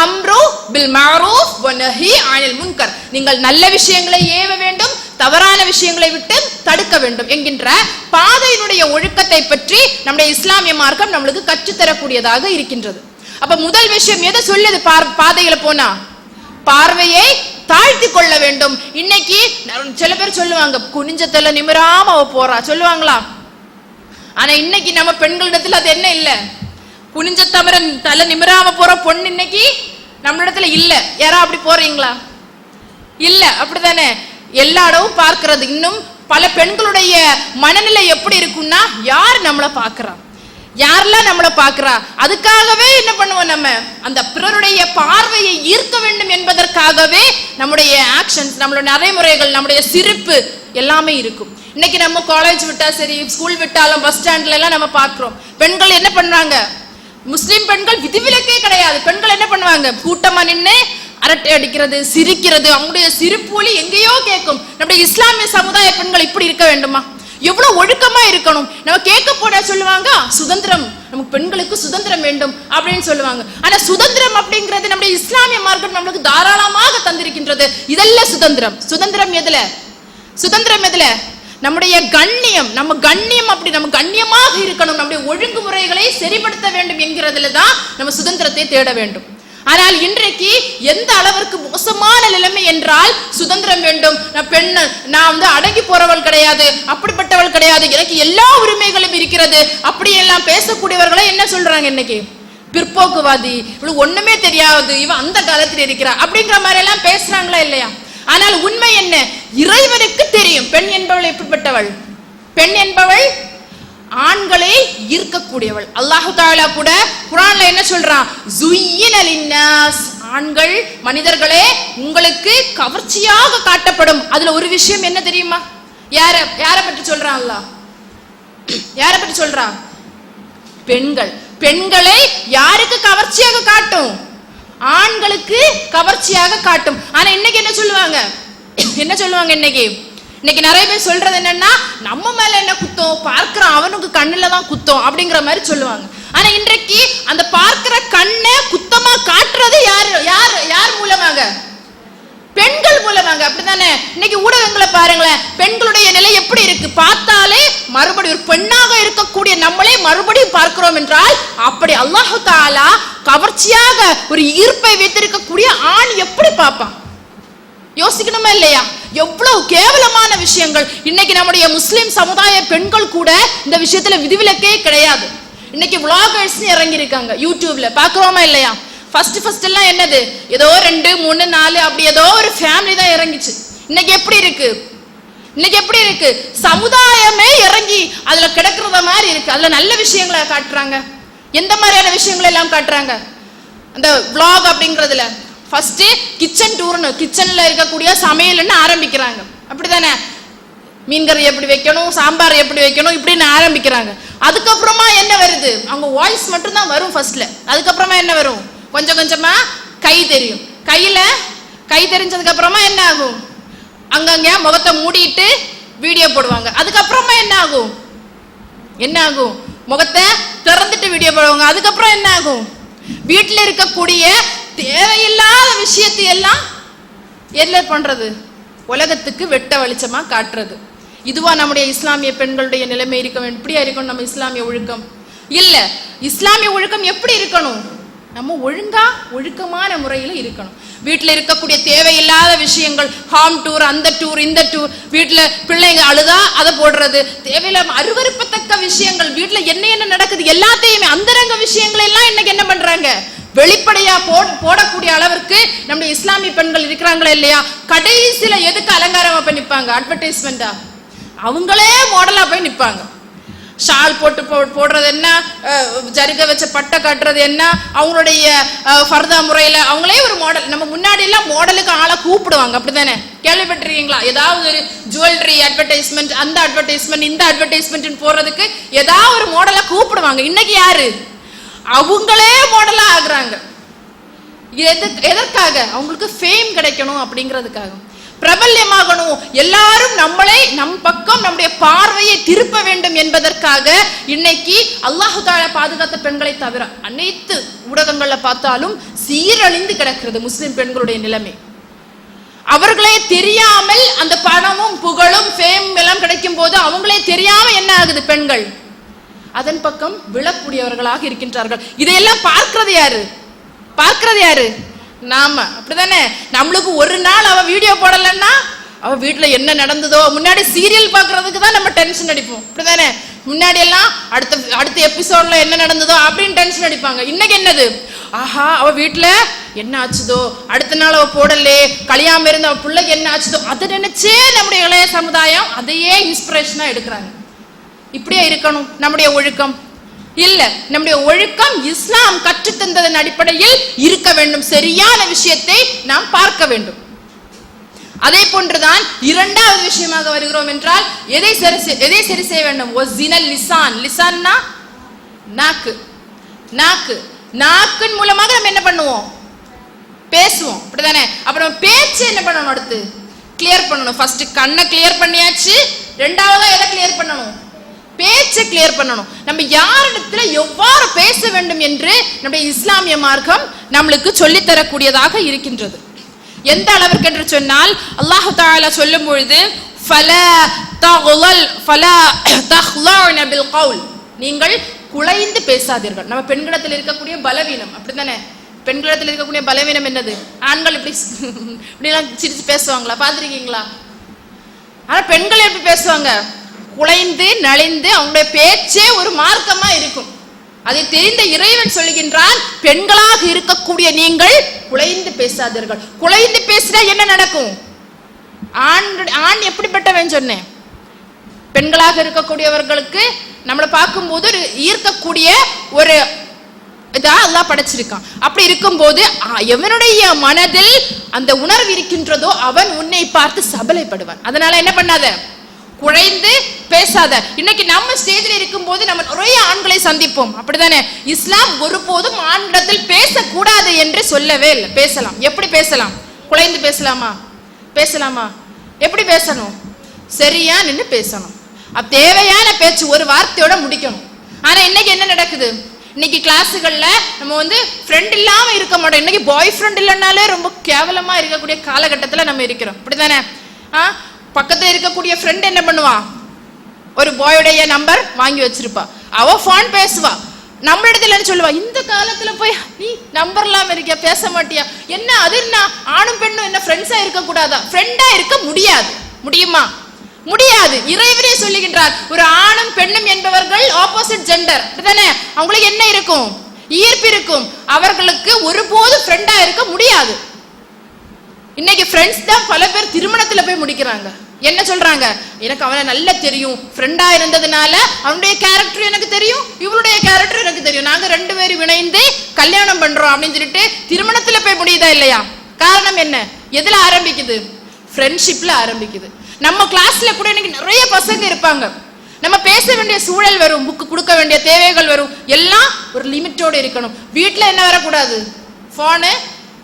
Speaker 2: அம்ரு பில் மஅரூஃப் வ நஹி அனில் முன்கர், நீங்கள் நல்ல விஷயங்களை ஏவ வேண்டும், தவறான விஷயங்களை விட்டு தடுக்க வேண்டும் என்கின்ற பாதையினுடைய ஒழுக்கத்தை பற்றி நம்முடைய இஸ்லாமிய மார்க்கம் நம்மளுக்கு கற்றுத்தரக்கூடியதாக இருக்கின்றது. அப்ப முதல் விஷயம் எதை சொல்லுது? பாதையில போனா பார்வையை தாழ்த்தி கொள்ள வேண்டும். இன்னைக்கு சில பேர் சொல்லுவாங்க, குனிஞ்சத்துல நிமிராம அவ போறா சொல்லுவாங்களா? ஆனா இன்னைக்கு நம்ம பெண்களிடத்துல அது என்ன இல்ல, குனிஞ்ச தவிர தலை நிமிராம போற பொண்ணு இன்னைக்கு நம்மளிடத்துல இல்ல. யாரா அப்படி போறீங்களா? இல்ல, அப்படித்தானே. எல்லா இடமும் பார்க்கிறது. இன்னும் பல பெண்களுடைய மனநிலை எப்படி இருக்குன்னா, யார் நம்மளை பாக்குறா, யாரெல்லாம் நம்மளை பாக்குறா, அதுக்காகவே என்ன பண்ணுவோம், நம்ம அந்த பிறருடைய பார்வையை ஈர்க்க வேண்டும் என்பதற்காகவே நம்முடைய ஆக்ஷன்ஸ், நம்மளுடைய நடைமுறைகள், நம்முடைய சிரிப்பு எல்லாமே இருக்கும். இன்னைக்கு நம்ம காலேஜ் விட்டா சரி, ஸ்கூல் விட்டாலும், பஸ் ஸ்டாண்ட்ல எல்லாம் நம்ம பார்க்கிறோம். பெண்கள் என்ன பண்றாங்க? முஸ்லிம் பெண்கள் விதிவிலக்கே கிடையாது. பெண்கள் என்ன பண்ணுவாங்க? கூட்டமா நின்று அரட்டை அடிக்கிறது, சிரிக்கிறது, அவங்களுடைய சிரிப்பொலி எங்கேயோ கேட்கும். நம்முடைய இஸ்லாமிய சமுதாய பெண்கள் இப்படி இருக்க வேண்டுமா? எவ்வளவு ஒழுக்கமா இருக்கணும். நம்ம கேட்க போட சொல்லுவாங்க, சுதந்திரம், நமக்கு பெண்களுக்கு சுதந்திரம் வேண்டும் அப்படின்னு சொல்லுவாங்க. ஆனா சுதந்திரம் அப்படிங்கிறது நம்முடைய இஸ்லாமிய மார்க்கம் நம்மளுக்கு தாராளமாக தந்திருக்கின்றது. இதெல்லாம் சுதந்திரம். சுதந்திரம் எதுல? சுதந்திரம் எதுல? நம்முடைய கண்ணியம், நம்ம கண்ணியம், அப்படி நம்ம கண்ணியமாக இருக்கணும், நம்முடைய ஒழுங்குமுறைகளை சரிப்படுத்த வேண்டும் என்கிறதுல தான் நம்ம சுதந்திரத்தை தேட வேண்டும். ஆனால் இன்றைக்கு எந்த அளவிற்கு மோசமான நிலைமை என்றால், சுதந்திரம் வேண்டும், நான் அடங்கி போறவள் கிடையாது, அப்படிப்பட்டவள் கிடையாது, எனக்கு எல்லா உரிமைகளும் இருக்கிறது, அப்படியெல்லாம் பேசக்கூடியவர்களை என்ன சொல்றாங்க இன்னைக்கு? பிற்போக்குவாதி, இவளுக்கு ஒண்ணுமே தெரியாது, இவன் அந்த காலத்தில் இருக்கிறா அப்படிங்கிற மாதிரி எல்லாம் பேசுறாங்களா இல்லையா? ஆனால் உண்மை என்ன? இறைவனுக்கு தெரியும் பெண் என்பவள் எப்படிப்பட்டவள். பெண் என்பவள் ஆண்களை ஈர்க்கக்கூடியவள். அல்லாஹு தஆலா கூட குர்ஆன்ல என்ன சொல்றான்? ஸுய்யின லின்னாஸ், ஆண்கள் மனிதர்களே உங்களுக்கு கவர்ச்சியாக காட்டப்படும். அதுல ஒரு விஷயம் என்ன தெரியுமா? யாரை பற்றி சொல்றான் அல்லாஹ்? யாரை பற்றி சொல்றான்? பெண்கள். பெண்களை யாருக்கு கவர்ச்சியாக காட்டும்? ஆண்களுக்கு கவர்ச்சியாக காட்டும். ஆனா இன்னைக்கு என்ன சொல்லுவாங்க? என்ன சொல்லுவாங்க இன்னைக்கு நிறைய பேர் சொல்றது என்னன்னா, நம்ம மேல என்ன குத்தம், பார்க்கிற அவனுக்கு கண்ணுல தான் குத்தம் அப்படிங்கிற மாதிரி சொல்லுவாங்க. ஆனா இன்றைக்கு அந்த பார்க்கிற கண்ணை குத்தமா காட்டுறது யார் மூலமாக? பெண்கள் மூலமாக. அப்படித்தானே? இன்னைக்கு ஊடகங்களை பாருங்களேன், பெண்களுடைய நிலை எப்படி இருக்கு பார்த்தாலே, மறுபடியும் ஒரு பெண்ணாக இருக்கக்கூடிய நம்மளே மறுபடியும் பார்க்கிறோம் என்றால், அப்படி அல்லாஹு தஆலா கவர்ச்சியாக ஒரு ஈர்ப்பை வைத்திருக்கக்கூடிய ஆண் எப்படி பார்ப்பான்? யோசிக்கணுமா இல்லையா? எவ்வளவு கேவலமான விஷயங்கள். இன்னைக்கு நம்முடைய முஸ்லிம் சமுதாய பெண்கள் கூட இந்த விஷயத்துல விதிவிலக்கே கிடையாது. இன்னைக்கு vloggers இறங்கி இருக்காங்க யூடியூப்ல, பாக்குறோமா இல்லையா? ஃபர்ஸ்ட் எல்லாம் என்னது, ஏதோ 2, 3, 4 அப்படி ஏதோ ஒரு ஃபேமிலி தான் இறங்கிச்சு. இன்னைக்கு எப்படி இருக்கு? இன்னைக்கு எப்படி இருக்கு? சமுதாயமே இறங்கி அதுல கிடக்குறத மாதிரி இருக்கு. அதுல நல்ல விஷயங்களை காட்டுறாங்க. எந்த மாதிரியான விஷயங்களை எல்லாம் காட்டுறாங்க? அந்த vlog அப்படிங்கிறதுல ஃபர்ஸ்ட் கிச்சன் டூர்னு, கிச்சன்ல இருக்கக்கூடிய சமையல்னு ஆரம்பிக்கிறாங்க. அப்படித்தானே? மீன் கறி எப்படி வைக்கணும், சாம்பார் எப்படி வைக்கணும், இப்படின்னு ஆரம்பிக்கிறாங்க. அதுக்கப்புறமா என்ன வருது? அவங்க வாய்ஸ் மட்டும் தான் வரும் ஃபர்ஸ்ட்ல. அதுக்கப்புறமா என்ன வரும்? கொஞ்சம் கொஞ்சமா கை தெரியும். கை தெரிஞ்சதுக்கு அப்புறமா என்ன ஆகும்? அங்கங்க முகத்தை மூடிட்டு வீடியோ போடுவாங்க. அதுக்கப்புறமா என்ன ஆகும்? முகத்தை திறந்துட்டு வீடியோ போடுவாங்க. அதுக்கப்புறம் என்ன ஆகும்? வீட்டில் இருக்கக்கூடிய தேவையில்லாத விஷயத்தை எல்லாம் என்ன பண்றது? உலகத்துக்கு வெட்ட வெளிச்சமா காட்டுறது. இதுவா நம்முடைய இஸ்லாமிய பெண்களுடைய நிலைமை இருக்க வேண்டும்? இப்படியா இருக்கணும் நம்ம இஸ்லாமிய ஒழுக்கம்? இல்ல, இஸ்லாமிய ஒழுக்கம் எப்படி இருக்கணும்? நம்ம ஒழுக்கமான முறையில இருக்கணும். வீட்டுல இருக்கக்கூடிய தேவையில்லாத விஷயங்கள், ஹாம் டூர், அந்த டூர், இந்த டூர், வீட்டுல பிள்ளைங்க அழுதா அதை போடுறது, தேவையில்லாம அருவருப்பத்தக்க விஷயங்கள், வீட்டுல என்ன நடக்குது எல்லாத்தையுமே அந்தரங்க விஷயங்கள் எல்லாம் இன்னைக்கு என்ன பண்றாங்க, வெளிப்படையா போடக்கூடிய அளவிற்கு நம்முடைய இஸ்லாமிய பெண்கள் இருக்கிறாங்களா இல்லையா? கடைசியில எதுக்கு அலங்காரமா போய் நிப்பாங்க? அட்வர்டைஸ்மெண்டா? அவங்களே மாடலா போய் நிப்பாங்க. ஷால் போட்டு போடுறது என்ன, ஜருக வச்ச பட்டை காட்டுறது என்ன, அவங்களுடைய ஃபர்தா முறையில அவங்களே ஒரு மாடல். நம்ம முன்னாடி எல்லாம் மாடலுக்கு ஆளை கூப்பிடுவாங்க, அப்படித்தானே? கேள்விப்பட்டிருக்கீங்களா? ஏதாவது ஒரு ஜுவல்லரி அட்வர்டைஸ்மெண்ட், அந்த அட்வர்டைஸ்மெண்ட், இந்த அட்வர்டைஸ்மெண்ட் போடுறதுக்கு ஏதாவது ஒரு மாடலை கூப்பிடுவாங்க. இன்னைக்கு யாரு? அவங்களே மாடலா ஆகுறாங்க. எதற்காக? அவங்களுக்கு ஃபேம் கிடைக்கணும் அப்படிங்கிறதுக்காக, பிரபல்யமாகணும், எல்லாரும் நம்மளை நம் பக்கம் நம்முடைய பார்வையை திருப்ப வேண்டும் என்பதற்காக இன்னைக்கு அல்லாஹு தஆலா பாதுகாத்த பெண்களை தவிர அனைத்து ஊடகங்கள்ல பார்த்தாலும் சீரழிந்து கிடக்கிறது முஸ்லிம் பெண்களுடைய நிலைமை. அவர்களே தெரியாமல் அந்த பணமும் புகழும் ஃபேம் எல்லாம் கிடைக்கும் போது அவங்களே தெரியாம என்ன ஆகுது, பெண்கள் அதன் பக்கம் விழக்கூடியவர்களாக இருக்கின்றார்கள். இதையெல்லாம் பார்க்கிறது யாரு? நாம. அப்படிதானே? நம்மளுக்கு ஒரு நாள் அவ வீடியோ போடலன்னா அவ வீட்டுல என்ன நடந்ததோ, முன்னாடி சீரியல் பாக்குறதுக்கு தான் நம்ம டென்ஷன் அடிப்போம், அப்படிதானே? முன்னாடி எல்லாம் அடுத்த எபிசோட்ல என்ன நடந்ததோ அப்படின்னு டென்ஷன் அடிப்பாங்க. இன்னைக்கு என்னது, ஆஹா அவ வீட்டுல என்ன ஆச்சுதோ, அடுத்த நாள் அவ போடலே, கல்யாணம் இருந்த அவ பிள்ளைக்கு என்ன ஆச்சுதோ, அதை நினைச்சே நம்முடைய இளைய சமுதாயம் அதையே இன்ஸ்பிரேஷனா எடுக்கிறாங்க. இப்படியே இருக்கணும் நம்முடைய ஒழுக்கம்? இல்ல, நம்முடைய ஒழுக்கம் இஸ்லாம் கற்றுத்தந்ததன் அடிப்படையில் இருக்க வேண்டும். சரியான விஷயத்தை நாம் பார்க்க வேண்டும். அதே போன்றுதான் இரண்டாவது விஷயமாக வருகிறோம் என்றால் எதை சரி செய்ய வேண்டும்? லிசான்னா நாக்கின் மூலமாக நம்ம என்ன பண்ணுவோம்? பேசுவோம், அப்படிதானே? அப்ப நம்ம பேச்சு என்ன பண்ணணும்? அடுத்து கிளியர் பண்ணணும். ஃபர்ஸ்ட் கண்ணை கிளியர் பண்ணியாச்சு, ரெண்டாவதா எதை கிளியர் பண்ணணும்? பேச்சை கிளியர் பண்ணணும். நம்ம யாரிடத்துல எவ்வாறு பேச வேண்டும் என்று நம்முடைய இஸ்லாமிய மார்க்கம் நம்மளுக்கு சொல்லித் தரக்கூடியதாக இருக்கின்றது. எந்த அளவிற்கு என்று சொன்னால் அல்லாஹ் தஆலா சொல்லும் பொழுது நீங்கள் குழைந்து பேசாதீர்கள். நம்ம பெண்களிடத்தில் இருக்கக்கூடிய பலவீனம், அப்படித்தானே? பெண்களிடத்தில் இருக்கக்கூடிய பலவீனம் என்னது? ஆண்கள் இப்படிலாம் சிரிச்சு பேசுவாங்களா? பார்த்திருக்கீங்களா? ஆனா பெண்கள் எப்படி பேசுவாங்க? குழைந்து நலிந்து அவங்களுடைய பேச்சே ஒரு மார்க்கமா இருக்கும். அதை தெரிந்த இறைவன் சொல்லுகின்றான், பெண்களாக இருக்கக்கூடிய நீங்கள் குழைந்து பேசாதீர்கள். குழைந்து பேசினா என்ன நடக்கும்? ஆண் எப்படிப்பட்டவன் சொன்னேன்? பெண்களாக இருக்கக்கூடியவர்களுக்கு நம்மளை பார்க்கும்போது ஒரு ஈர்க்கக்கூடிய ஒரு இதா அல்லாஹ் படைச்சிருக்கான். அப்படி இருக்கும்போது எவனுடைய மனதில் அந்த உணர்வு இருக்கின்றதோ அவன் உன்னை பார்த்து சபலைப்படுவான். அதனால என்ன பண்ணாத, குழைந்து பேசாத. இன்னைக்கு நம்ம ஸ்டேஜில் இருக்கும் போது நம்ம நிறைய ஆண்களை சந்திப்போம், அப்படித்தானே? இஸ்லாம் ஒருபோதும் ஆண்களிடத்தில் பேசக்கூடாது என்று சொல்லவே இல்லை. பேசலாம். எப்படி பேசலாம்? குழைந்து பேசலாமா? எப்படி பேசணும்? சரியா நின்று பேசணும். தேவையான பேச்சு ஒரு வார்த்தையோட முடிக்கணும். ஆனா இன்னைக்கு என்ன நடக்குது? இன்னைக்கு கிளாஸுகள்ல நம்ம ஃப்ரெண்ட் இல்லாம இருக்க மாட்டோம். இன்னைக்கு பாய் ஃப்ரெண்ட் இல்லைன்னாலே ரொம்ப கேவலமா இருக்கக்கூடிய காலகட்டத்தில் நம்ம இருக்கிறோம், அப்படித்தானே? பக்கத்துல இருக்கக்கூடிய ஃப்ரெண்ட் என்ன பண்ணுவா? ஒரு பாயோடைய நம்பர் வாங்கி வச்சிருப்பா, அவ போன் பேசுவா, நம்ம இடத்துல சொல்லுவா, இந்த காலத்துல போய் நீ நம்பர் இல்லாம இருக்கியா, பேச மாட்டியா? என்ன அது? என்ன ஆணும் பெண்ணும் என்ன ஃப்ரெண்ட்ஸா இருக்க கூடாதா? ஃப்ரெண்டா இருக்க முடியுமா? முடியாது. இறைவனே சொல்லுகின்றார், ஒரு ஆணும் பெண்ணும் என்பவர்கள் ஆப்போசிட் ஜெண்டர், அப்படிதானே? அவங்களுக்கு என்ன இருக்கும்? ஈர்ப்பு இருக்கும். அவர்களுக்கு ஒருபோதும் ஃப்ரெண்டா இருக்க முடியாது. இன்னைக்கு ஃப்ரெண்ட்ஸ் தான் பல பேர் திருமணத்துல போய் முடிக்கிறாங்க. என்ன சொல்றாங்க? எனக்கு அவனை நல்லா தெரியும், ஃப்ரெண்டா இருந்ததுனால அவனுடைய கேரக்டர் எனக்கு தெரியும், இவருடைய கேரக்டர் எனக்கு தெரியும், நாங்க ரெண்டு பேரும் இணைந்து கல்யாணம் பண்றோம் அப்படின்னு சொல்லிட்டு திருமணத்துல போய் முடியுதா இல்லையா? காரணம் என்ன? எதுல ஆரம்பிக்குது? ஃப்ரெண்ட்ஷிப்ல ஆரம்பிக்குது. நம்ம கிளாஸ்ல கூட இன்னைக்கு நிறைய பசங்க இருப்பாங்க. நம்ம பேச வேண்டிய சூழல் வரும், புக்கு கொடுக்க வேண்டிய தேவைகள் வரும், எல்லாம் ஒரு லிமிட்டோடு இருக்கணும். வீட்டுல என்ன வரக்கூடாது? போனு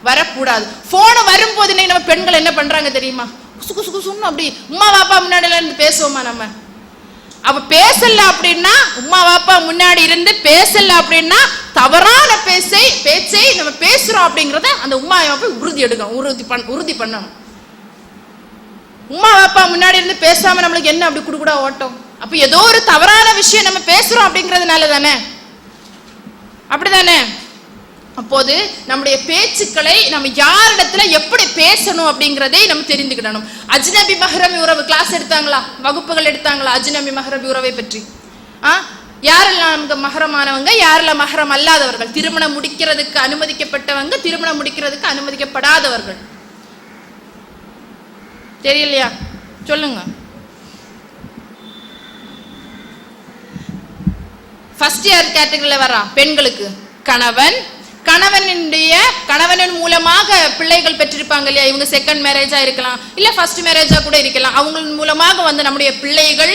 Speaker 2: வரக்கூடாது. போன் வரும்போது நம்ம பெண்கள் என்ன பண்றாங்க தெரியுமா? குசு குசு குசுன்னு அப்படி உமா பாப்பா முன்னாடில இருந்து பேசுவோமா? நம்ம அப்ப பேசல அப்படின்னா, உமா பாப்பா முன்னாடி இருந்து பேசல அப்படின்னா தவறான பேச்சை நம்ம பேசுறோம் அப்படிங்கறத அந்த உமா பாப்பா உறுதி எடுக்கணும், உறுதி பண்ணணும். உமா அப்பா முன்னாடி இருந்து பேசாம நம்மளுக்கு என்ன அப்படி குடுக்குடா ஓட்டம்? அப்ப ஏதோ ஒரு தவறான விஷயம் நம்ம பேசுறோம் அப்படிங்கறதுனால தானே, அப்படிதானே? அப்போது நம்முடைய பேச்சுக்களை நம்ம யாரிடத்துல எப்படி பேசணும் அப்படிங்கறதை நம்ம தெரிந்துக்கிடணும். அஜ்னபி மஹ்ரம் உறவு கிளாஸ் எடுத்தாங்களா, வகுப்புகள் எடுத்தாங்களா அஜ்னபி மஹ்ரம் உறவை பற்றி? யாரெல்லாம் நமக்கு மஹரமானவங்க, யாரெல்லாம் மஹரம் அல்லாதவர்கள், திருமணம் முடிக்கிறதுக்கு அனுமதிக்கப்பட்டவங்க, திருமணம் முடிக்கிறதுக்கு அனுமதிக்கப்படாதவர்கள், தெரியலையா? சொல்லுங்க. ஃபர்ஸ்ட் இயர் கேட்டகரியில வரா பெண்களுக்கு கணவனின் மூலமாக பிள்ளைகள் பெற்றிருப்பாங்க இல்லையா, இவங்க செகண்ட் மேரேஜா இருக்கலாம், இல்ல ஃபர்ஸ்ட் மேரேஜா கூட இருக்கலாம். அவங்க மூலமாக வந்து நம்முடைய பிள்ளைகள்,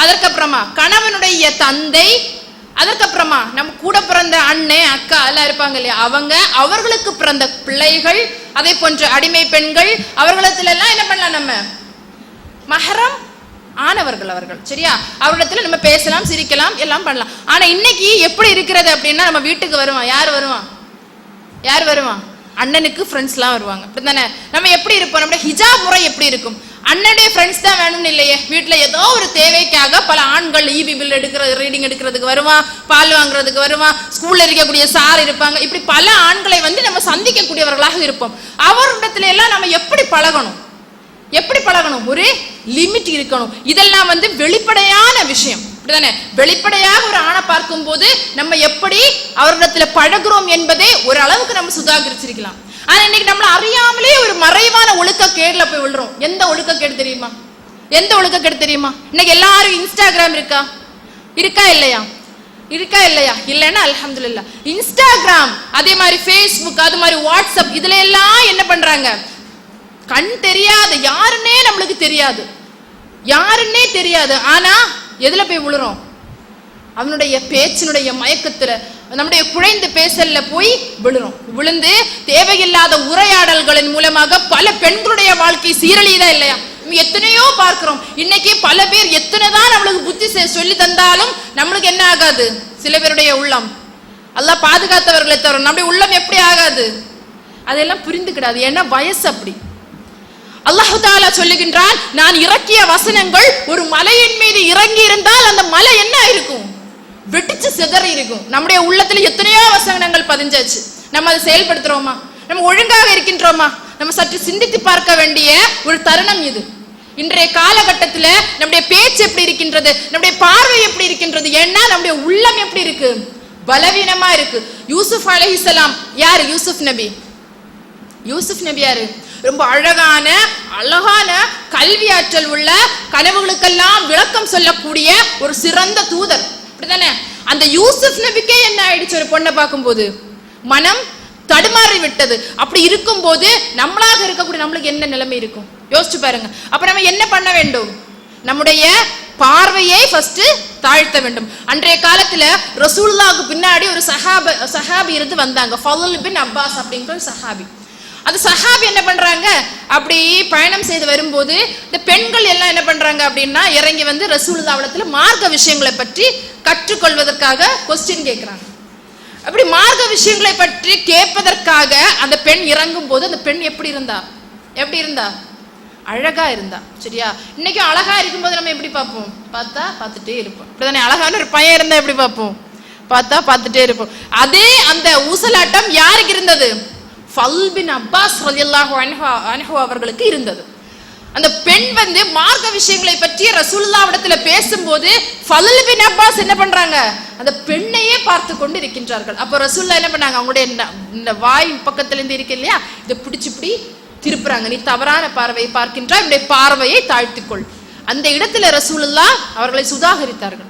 Speaker 2: அதற்கப்புறமா கணவனுடைய தந்தை, அதற்கப்புறமா நம்ம கூட பிறந்த அண்ணன் அக்கா எல்லாம் இருப்பாங்க இல்லையா, அவர்களுக்கு பிறந்த பிள்ளைகள், அதே போன்ற அடிமை பெண்கள், அவர்களிடத்துல எல்லாம் என்ன பண்ணலாம், நம்ம மஹரம் ஆனவர்கள் அவர்கள், சரியா? அவரிடத்துல நம்ம பேசலாம், சிரிக்கலாம், எல்லாம் பண்ணலாம். ஆனா இன்னைக்கு எப்படி இருக்கிறது அப்படின்னா, நம்ம வீட்டுக்கு வருவான், யார் வருவான்? அண்ணனுக்கு ஃப்ரெண்ட்ஸ் எல்லாம் வருவாங்க, அப்படித்தானே? நம்ம எப்படி இருப்போம்? நம்முடைய ஹிஜாப் முறை எப்படி இருக்கும்? அண்ணனுடைய ஃப்ரெண்ட்ஸ் தான் வேணும்னு இல்லையே, வீட்டுல ஏதோ ஒரு தேவைக்காக பல ஆண்கள் ஈவி பில் ரீடிங் எடுக்கிறதுக்கு வருவான், பால் வாங்குறதுக்கு வருவான், ஸ்கூல்ல இருக்கக்கூடிய சார் இருப்பாங்க, இப்படி பல ஆண்களை வந்து நம்ம சந்திக்கக்கூடியவர்களாக இருப்போம். அவரிடத்துல எல்லாம் நம்ம எப்படி பழகணும்? ஒரு லிமிட் இருக்கணும். இதெல்லாம் வந்து வெளிப்படையான விஷயம், அப்படிதானே? வெளிப்படையாக ஒரு ஆணை பார்க்கும் போது நம்ம எப்படி அவரிடத்துல பழகுறோம் என்பதை ஒரு அளவுக்கு நம்ம சுதாகரிச்சிருக்கலாம். ஆனா இன்னைக்கு நம்மள அறியாமலே ஒரு மறைவான ஒழுக்கக்கேடுல போய் விழுறோம். எந்த ஒழுக்கக்கேடு தெரியுமா? இன்னைக்கு எல்லாரும் இன்ஸ்டாகிராம் இருக்கா இல்லையா? இல்லைன்னா அல்ஹம்துலில்லாஹ். இன்ஸ்டாகிராம், அதே மாதிரி ஃபேஸ்புக், அது மாதிரி வாட்ஸ்அப், இதுல எல்லாம் என்ன பண்றாங்க? கண் தெரியாது, யாருன்னே நம்மளுக்கு தெரியாது. ஆனா எதுல போய் விழுறோம்? அவனுடைய பேச்சினுடைய மயக்கத்துல, நம்முடைய குழைந்து பேசல்ல போய் விழுந்து தேவையில்லாத உரையாடல்களின் மூலமாக பல பெண்களுடைய வாழ்க்கை சீரழியுதா இல்லையா? எத்தனையோ பார்க்கிறோம். இன்னைக்கு பல பேர் எத்தனைதான் நம்மளுக்கு புத்தி சொல்லி தந்தாலும் நம்மளுக்கு என்ன ஆகாது? சில பேருடைய உள்ளம், அல்லாஹ் பாதுகாத்தவர்களை தரும், நம்முடைய உள்ளம் எப்படி ஆகாது? அதெல்லாம் புரிந்துக்கிடாது. ஏன்னா வயசு அப்படி. அல்லாஹ் தஆலா சொல்லுகின்றான், நான் இறக்கிய வசனங்கள் ஒரு மலையின் மீது இறங்கி இருந்தால் அந்த மலை என்ன இருக்கும்? வெடிச்சு சிதறி இருக்கும். நம்முடைய உள்ளத்துல எத்தனையோ வசனங்கள் பதிஞ்சாச்சு. நம்ம அதை செயல்படுத்துறோமா? நம்ம ஒழுங்காக இருக்கின்றோமா? நம்ம சற்று சிந்தித்து பார்க்க வேண்டிய ஒரு தருணம் இது. இன்றைய காலகட்டத்துல நம்முடைய பேச்சு எப்படி இருக்கின்றது? நம்முடைய பார்வை எப்படி இருக்கின்றது? ஏன்னா நம்முடைய உள்ளம் எப்படி இருக்கு? பலவீனமா இருக்கு. யூசுப் அலைஹிஸ்ஸலாம் யாரு? யூசுப் நபி யாரு? ரொம்ப அழகான கல்வி ஆற்றல் உள்ள, கனவுகளுக்கெல்லாம் விளக்கம் சொல்லக்கூடிய ஒரு சிறந்த தூதர், அப்படிதானே? அந்த யூசுப் நபிக்கே என்ன ஆயிடுச்சு? ஒரு பொண்ணை பார்க்கும்போது மனம் தடுமாறி விட்டது. அப்படி இருக்கும் போது நம்மளாக இருக்கக்கூடிய நம்மளுக்கு என்ன நிலைமை இருக்கும்? யோசிச்சு பாருங்க. அப்ப நம்ம என்ன பண்ண வேண்டும்? நம்முடைய பார்வையை ஃபர்ஸ்ட் தாழ்த்த வேண்டும். அன்றைய காலத்துல ரசூலுல்லாஹ்வுக்கு பின்னாடி ஒரு சஹாபி இருந்து வந்தாங்க, ஃபதுல் பின் அப்பாஸ் அப்படிங்கிற ஒரு சஹாபி. அந்த சஹாபி என்ன பண்றாங்க? அப்படி பயணம் செய்து வரும்போது இந்த பெண்கள் எல்லாம் என்ன பண்றாங்க அப்படின்னா, இறங்கி வந்து ரசூலுல்லாஹ்விடத்துல மார்க்க விஷயங்களை பற்றி கற்றுக்கொள்வதற்காக கொஸ்டின் கேட்கிறாங்க. அப்படி மார்க்க விஷயங்களை பற்றி கேட்பதற்காக அந்த பெண் இறங்கும் போது அந்த பெண் எப்படி இருந்தா? அழகா இருந்தா, சரியா? இன்னைக்கு அழகா இருக்கும்போது நம்ம எப்படி பார்ப்போம்? பார்த்துட்டே இருப்போம், அப்படிதானே? அழகான ஒரு பையன் இருந்தா எப்படி பார்ப்போம்? பார்த்துட்டே இருப்போம். அதே அந்த ஊசலாட்டம் யாருக்கு இருந்தது? ஃபதுல் பின் அப்பாஸ் ரலியல்லாஹு அன்ஹு அவர்களுக்கு இருந்தது. அந்த பெண் வந்து மார்க்க விஷயங்களை பற்றி ரசூலுல்லாஹ்விடத்துல பேசும்போது ஃபதுல் பின் அப்பாஸ் என்ன பண்றாங்க? அந்த பெண்ணையே பார்த்து கொண்டு இருக்கின்றார்கள். அப்ப ரசூலுல்லாஹ் என்ன பண்ணாங்க? அவங்களுடைய இந்த வாய் பக்கத்துல இருந்து இருக்கு இல்லையா, இதை பிடிச்சி திருப்புறாங்க. நீ தவறான பார்வையை பார்க்கின்றாய், உன்னுடைய பார்வையை தாழ்த்திக்கொள். அந்த இடத்துல ரசூலுல்லாஹ் அவர்களை சுதாகரித்தார்கள்.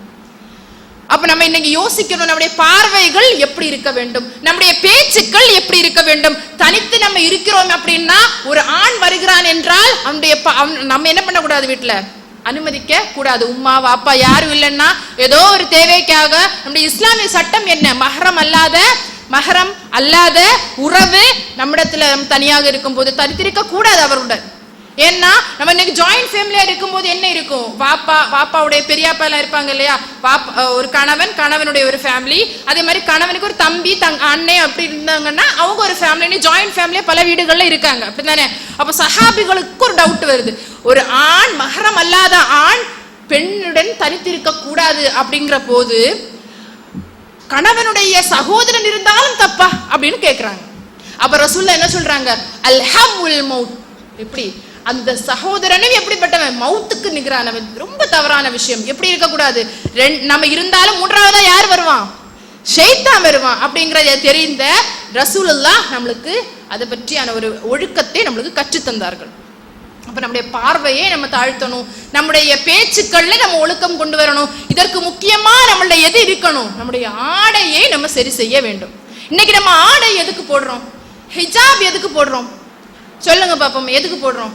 Speaker 2: அப்ப நம்ம இன்னைக்கு யோசிக்கணும், நம்முடைய பார்வைகள் எப்படி இருக்க வேண்டும், நம்முடைய பேச்சுக்கள் எப்படி இருக்க வேண்டும். தனித்து நம்ம இருக்கிறோம் அப்படின்னா, ஒரு ஆண் வருகிறான் என்றால் நம்ம என்ன பண்ணக்கூடாது? வீட்டுல அனுமதிக்க கூடாது. உம்மா வாப்பா யாரும் இல்லைன்னா ஏதோ ஒரு தேவைக்காக நம்முடைய இஸ்லாமிய சட்டம் என்ன? மஹரம் அல்லாத உறவு நம்மிடத்துல தனியாக இருக்கும் போது தனித்திருக்க கூடாது அவருடன். ஏன்னா நம்ம இன்னைக்கு ஜாயிண்ட் ஃபேமிலியா இருக்கும்போது என்ன இருக்கும், பாப்பாவுடைய பெரியப்பா எல்லாம் இருப்பாங்க இல்லையா, ஒரு கணவனுடைய ஒரு ஃபேமிலி, அதே மாதிரி கணவனுக்கு ஒரு தம்பி அண்ணன் அப்படி இருந்தாங்கன்னா அவங்க ஒரு ஃபேமிலி, ஜாயிண்ட் ஃபேமிலியா பல வீடுகள்ல இருக்காங்க, அப்படித்தானே? அப்ப சஹாபிகளுக்கு ஒரு டவுட் வருது, ஒரு ஆண் மஹரம் அல்லாத ஆண் பெண்ணுடன் தனித்திருக்க கூடாது அப்படிங்கிற போது கணவனுடைய சகோதரன் இருந்தாலும் தப்பா அப்படின்னு கேக்குறாங்க. அப்ப ரசூலுல்லாஹ் என்ன சொல்றாங்க, அல்ஹம்வுல் மௌத். எப்படி அந்த சகோதரனும் எப்படிப்பட்டவன், மௌத்துக்கு நிகரானவன், ரொம்ப தவறான விஷயம். எப்படி இருக்க கூடாது, நம்ம இருந்தாலும் மூன்றாவதா யார் வருவான், ஷைத்தான் வருவான் அப்படிங்கறத தெரிந்த ரசூலுல்லாஹ் நம்மளுக்கு அதை பற்றியான ஒரு ஒழுக்கத்தை நம்மளுக்கு கற்றுத் தந்தார்கள். அப்ப நம்முடைய பார்வையை நம்ம தாழ்த்தணும், நம்முடைய பேச்சுக்கள்ல நம்ம ஒழுக்கம் கொண்டு வரணும். இதற்கு முக்கியமா நம்மளுடைய எது இருக்கணும், நம்முடைய ஆடையை நம்ம சரி செய்ய வேண்டும். இன்னைக்கு நம்ம ஆடை எதுக்கு போடுறோம், ஹிஜாப் எதுக்கு போடுறோம் சொல்லுங்க பாப்போம், எதுக்கு போடுறோம்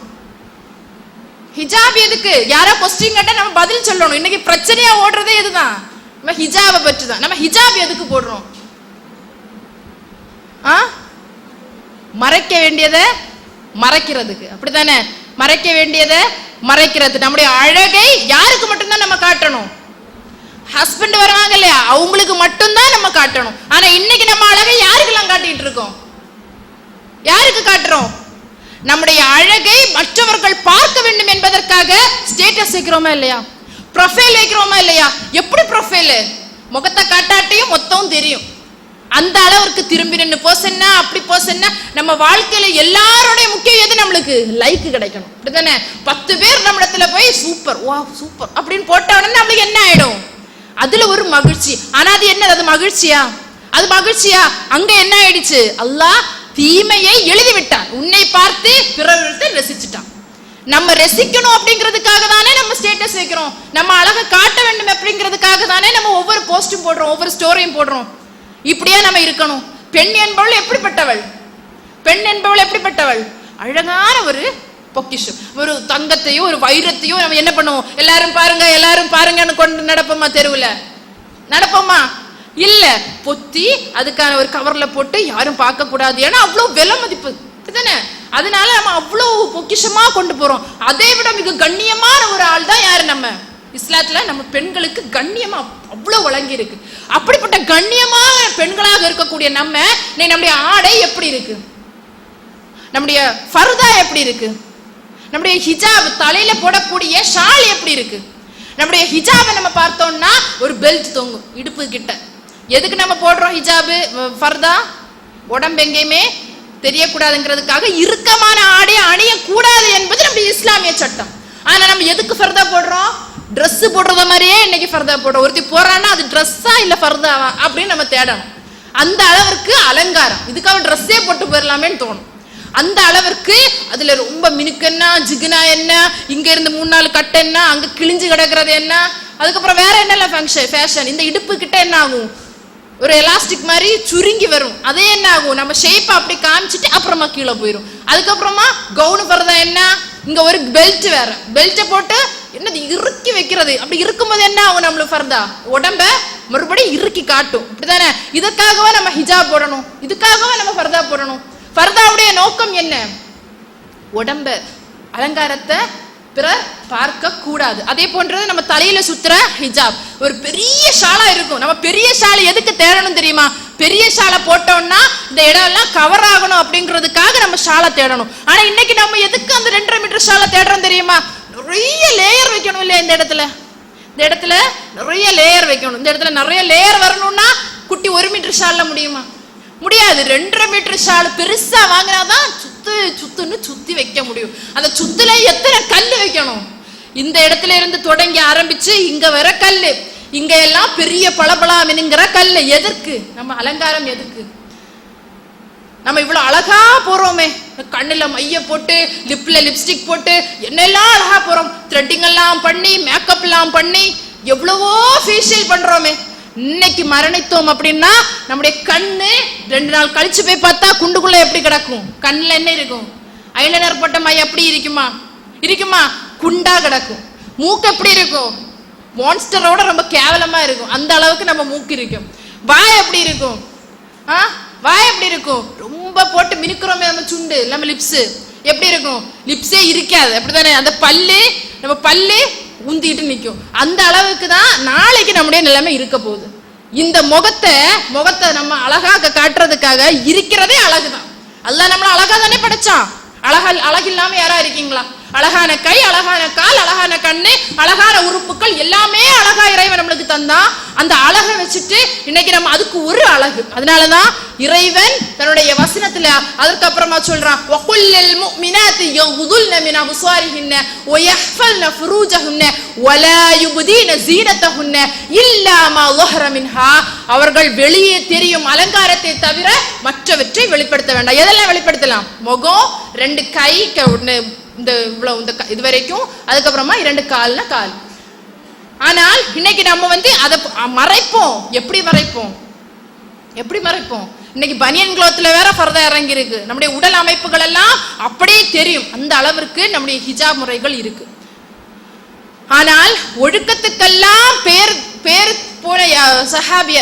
Speaker 2: ஹிஜாப்? எதுக்கு? யாரா கொஸ்டின் கேட்டா நம்ம பதில் சொல்லணும். இன்னைக்கு பிரச்சனையா ஓடுறதே எதுதான், நம்ம ஹிஜாபை பற்றி தான். நம்ம ஹிஜாப் எதுக்கு போடுறோம், மறைக்க வேண்டியதை மறைக்கிறதுக்கு, அப்படித்தானே? மறைக்க வேண்டியதை மறைக்கிறது. நம்முடைய அழகை யாருக்கு மட்டும்தான் நம்ம காட்டணும், ஹஸ்பண்ட் வருவாங்க இல்லையா, அவங்களுக்கு மட்டும்தான் நம்ம காட்டணும். ஆனா இன்னைக்கு நம்ம அழகை யாருக்கெல்லாம் காட்டிட்டு இருக்கோம், யாருக்கு காட்டுறோம்? நம்முடைய அழகை மற்றவர்கள் பார்க்க வேண்டும் என்பதற்காக ஸ்டேட்டஸ் வைக்கிறோமா இல்லையா, ப்ரொஃபைல் வைக்கிறோமா இல்லையா? எப்படி ப்ரொஃபைல், முகத்தை காட்டாட்டையும் மொத்தம் தெரியும், அந்த அளவுக்கு திரும்பி நின்று போசன்னா அப்படி போசன்னா. நம்ம வாழ்க்கையில எல்லாரோடைய முக்கியம் எது, நம்மளுக்கு லைக் கிடைக்கணும், அப்படித்தானே? 10 பேர் நம்ம இடத்துல போய் சூப்பர் வா சூப்பர் அப்படின்னு போட்ட உடனே நம்மளுக்கு என்ன ஆயிடும், அதுல ஒரு மகிழ்ச்சி. ஆனா அது என்ன, அது மகிழ்ச்சியா, அது மகிழ்ச்சியா? அங்க என்ன ஆயிடுச்சு, அல்லாஹ் தீமையை எழுதி விட்டான், உன்னை பார்த்து பிறருக்கு ரசிச்சுட்டான். நம்ம ரசிக்கணும் அப்படிங்கிறதுக்காக தானே நம்ம ஸ்டேட்டஸ் வைக்கிறோம், நம்ம அழகை காட்ட வேண்டும் அப்படிங்கிறதுக்காக தானே நம்ம ஒவ்வொரு போஸ்டும் போடுறோம், ஒவ்வொரு ஸ்டோரியும் போடுறோம். இப்படியே நம்ம இருக்கணும். பெண் என்பவள் எப்படிப்பட்டவள், பெண் என்பவள் எப்படிப்பட்டவள், அழகான ஒரு பொக்கிஷம். ஒரு தங்கத்தையோ ஒரு வைரத்தையோ நம்ம என்ன பண்ணுவோம், எல்லாரும் பாருங்க எல்லாரும் பாருங்கன்னு கொண்டு நடப்போமா, தெருவுல நடப்போமா? இல்ல, பொத்தி அதுக்கான ஒரு கவர்ல போட்டு யாரும் பார்க்க கூடாது, ஏன்னா அவ்வளவு விலை மதிப்பு, தானே? அதனால நம்ம அவ்வளவு பொக்கிஷமா கொண்டு போறோம். அதை விட மிக கண்ணியமான ஒரு ஆள் தான் யாரு, நம்ம இஸ்லாத்துல நம்ம பெண்களுக்கு கண்ணியமா அவ்வளவு வழங்கி இருக்கு. அப்படிப்பட்ட கண்ணியமான பெண்களாக இருக்கக்கூடிய நம்முடைய ஆடை எப்படி இருக்கு, நம்முடைய ஃபர்தா எப்படி இருக்கு, நம்முடைய ஹிஜாப் தலையில போடக்கூடிய ஷால் எப்படி இருக்கு? நம்முடைய ஹிஜாபை நம்ம பார்த்தோம்னா ஒரு பெல்ட் தொங்கும் இடுப்பு கிட்ட. எதுக்கு நம்ம போடுறோம் ஹிஜாபு ஃபர்தா? உடம்பு எங்கேயுமே தெரியக்கூடாதுங்கிறதுக்காக இறுக்கமான ஆடை அணியக்கூடாது என்பது நம்முடைய இஸ்லாமிய சட்டம். ஆனா நம்ம எதுக்கு ஃபர்தா போடுறோம்? ட்ரெஸ் போடுறத மாதிரியே இன்னைக்கு ஃபர்தா போடுறோம். ஒருத்தி போறான்னா அது ட்ரெஸ்ஸா இல்ல ஃபர்தாவா அப்படின்னு நம்ம தேடணும். அந்த அளவிற்கு அலங்காரம், இதுக்காக ட்ரெஸ்ஸே போட்டு போயிடலாமேன்னு தோணும். அந்த அளவிற்கு அதுல ரொம்ப மினுக்கன்னா ஜிகுனா என்ன, இங்க இருந்து 3-4 கட்டு என்ன, அங்க கிழிஞ்சு கிடக்கிறது என்ன, அதுக்கப்புறம் வேற என்னெல்லாம் ஃபேஷன். இந்த இடுப்பு கிட்ட என்ன ஆகும், ஒரு எலாஸ்டிக் மாதிரி சுருங்கி வரும். அதே என்ன ஆகும், நம்ம ஷேப்பை அப்படி காமிச்சிட்டு அப்புறமா கீழே போயிடும். அதுக்கப்புறமா கவுனு ஃபர்தா என்ன, இங்க ஒரு பெல்ட், வேற பெல்ட்டை போட்டு என்னது இறுக்கி வைக்கிறது. அப்படி இருக்கும்போது என்ன ஆகும், நம்மளுக்கு ஃபர்தா உடம்ப மறுபடியும் இறுக்கி காட்டும், அப்படித்தானே? இதுக்காகவே நம்ம ஹிஜாப் போடணும், இதுக்காகவே நம்ம ஃபர்தா போடணும். ஃபர்தாவுடைய நோக்கம் என்ன, உடம்ப அலங்காரத்தை பிறர் பார்க்க கூடாது. அதே போன்றது நம்ம தலையில சுத்துற ஹிஜாப் ஒரு பெரிய ஷாலா இருக்கும். நம்ம பெரிய ஷாலை எதுக்கு தேடணும் தெரியுமா? பெரிய ஷாலை போட்டோம்னா இந்த இடம் எல்லாம் கவர் ஆகணும் அப்படிங்கிறதுக்காக நம்ம ஷாலை தேடணும். ஆனா இன்னைக்கு நம்ம எதுக்கு அந்த 2.5 மீட்டர் ஷாலை தேடுறோம் தெரியுமா? நிறைய லேயர் வைக்கணும் இல்லையா? இந்த இடத்துல நிறைய லேயர் வைக்கணும். இந்த இடத்துல நிறைய லேயர் வரணும்னா குட்டி 1 மீட்டர் ஷால்ல முடியுமா? முடியாது. 2.5 மீட்டர் ஷால் பெருசா வாங்கினாதான் சுத்துன்னு சுத்தி வைக்க முடியும். அந்த சுத்துல எத்தனை கல்லு வைக்கணும்? இந்த இடத்துல இருந்து தொடங்கி ஆரம்பிச்சு இங்க வர கல்லு, இங்க எல்லாம் பெரிய பளபளாமினுங்கிற கல்லு. எதற்கு? நம்ம அலங்காரம் எதுக்கு? நம்ம இவ்வளவு அழகா போறோமே, கண்ணுல மைய போட்டு லிப்ல லிப்ஸ்டிக் போட்டு என்னெல்லாம் அழகா போறோம், த்ரெட்டிங் எல்லாம் பண்ணி மேக்கப் எல்லாம் பண்ணி எவ்வளவோ ஃபேஷியல் பண்றோமே. இன்னைக்கு மரணித்தோம் அப்படின்னா நம்முடைய கண்ணு 2 நாள் கழிச்சு போய் பார்த்தா குண்டுக்குள்ள எப்படி கிடக்கும்? கண்ணுல என்ன இருக்கும்? ஐலைனர் போட்ட மை அப்படி இருக்குமா? குண்டா கிடக்கும். மூக்கு எப்படி இருக்கும்? மான்ஸ்டரோட ரொம்ப கேவலமா இருக்கும். அந்த அளவுக்கு நம்ம மூக்கு இருக்கும். வாய் எப்படி இருக்கும்? வாய் எப்படி இருக்கும்? ரொம்ப போட்டு மினுக்குறோமே நம்ம சுண்டு, நம்ம லிப்ஸ் எப்படி இருக்கும்? லிப்ஸே இருக்காது, அப்படித்தானே? அந்த நம்ம பல்லு உந்திட்டு நிற்கும். அந்த அளவுக்கு தான் நாளைக்கு நம்முடைய நிலைமை இருக்க போகுது. இந்த முகத்தை நம்ம அழகாக காட்டுறதுக்காக இருக்கிறதே அழகுதான். அல்லாஹ் நம்மள அழகா தானே படைச்சான். அழகு இல்லாம யாரா இருக்கீங்களா? அழகான கை, அழகான கால், அழகான கண்ணு, அழகான உறுப்புகள் எல்லாமே அழகா இறைவன் நம்மளுக்கு தந்தான். அந்த அழகை வச்சுட்டு இன்னைக்கு நம்ம அதுக்கு ஒரு அழகு. அதனாலதான் இறைவன் தன்னுடைய வசனத்துல அதற்கு அப்புறமா சொல்றான், வகுல்லல் முஃமினாத்தி யகுதுல்ன மின் அப்சாரிஹின்ன வயஹ்ஃபல்ன ஃபுரூஜஹுன்ன வலா யுப்தீன ஸீனத்தஹுன்ன இல்லா மா ظஹர மின்ஹா. அவர்கள் வெளியே தெரியும் அலங்காரத்தை தவிர மற்றவற்றை வெளிப்படுத்த வேண்டாம். எதெல்லாம் வெளிப்படுத்தலாம்? முகம், 2 கை, இந்த இவ்வளவு இது வரைக்கும், அதுக்கப்புறமா 2 கால்னா கால். ஆனால் இன்னைக்கு நம்ம அதை மறைப்போம். எப்படி மறைப்போம்? இன்னைக்கு பனியன் குளோத்ல வேற ஃபர்தா இறங்கி இருக்கு. நம்முடைய உடல் அமைப்புகள் எல்லாம் அப்படியே தெரியும். அந்த அளவிற்கு நம்முடைய ஹிஜாப் முறைகள் இருக்கு. ஆனால் ஒழுக்கத்துக்கெல்லாம் பேர் போன சஹாபிய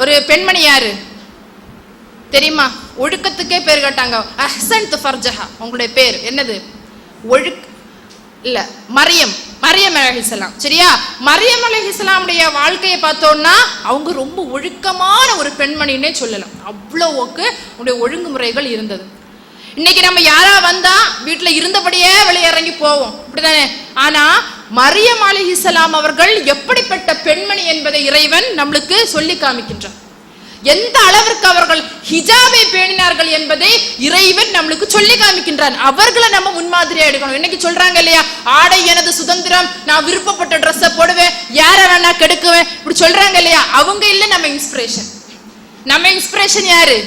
Speaker 2: ஒரு பெண்மணி யாரு தெரியுமா? ஒழுக்கத்துக்கே பேர் கேட்டாங்க. அஹ்சன்து ஃபர்ஜஹா. உங்களுடைய பேர் என்னது? மரியம் அலைஹிஸ்ஸலாம். சரியா? மரியம் அலைஹிஸ்ஸலாமுடைய வாழ்க்கையை பார்த்தோம்னா அவங்க ரொம்ப ஒழுக்கமான ஒரு பெண்மணின்னே சொல்லலாம். அவ்வளவுக்கு உடைய ஒழுங்குமுறைகள் இருந்தது. இன்னைக்கு நம்ம யாரா வந்தா வீட்டுல இருந்தபடியே வெளியே இறங்கி போவோம், அப்படிதானே? ஆனா மரியம் அலைஹிஸ்ஸலாம் அவர்கள் எப்படிப்பட்ட பெண்மணி என்பதை இறைவன் நம்மளுக்கு சொல்லி காமிக்கின்றார். எந்த அளவிற்கு அவர்கள் ஹிஜாபை பேணினார்கள் என்பதை இறைவன் நம்மளுக்கு சொல்லி காமிக்கின்றான். அவர்களை நம்ம முன்மாதிரியா எடுக்கணும். இன்னைக்கு சொல்றாங்க இல்லையா, ஆடை எனது சுதந்திரம், நான் விருப்பப்பட்ட ட்ரெஸ்ஸை போடுவேன், யார வேணா கெடுக்குவேன், இப்படி சொல்றாங்க இல்லையா? அவங்க இல்ல நம்ம இன்ஸ்பிரேஷன் யாரு?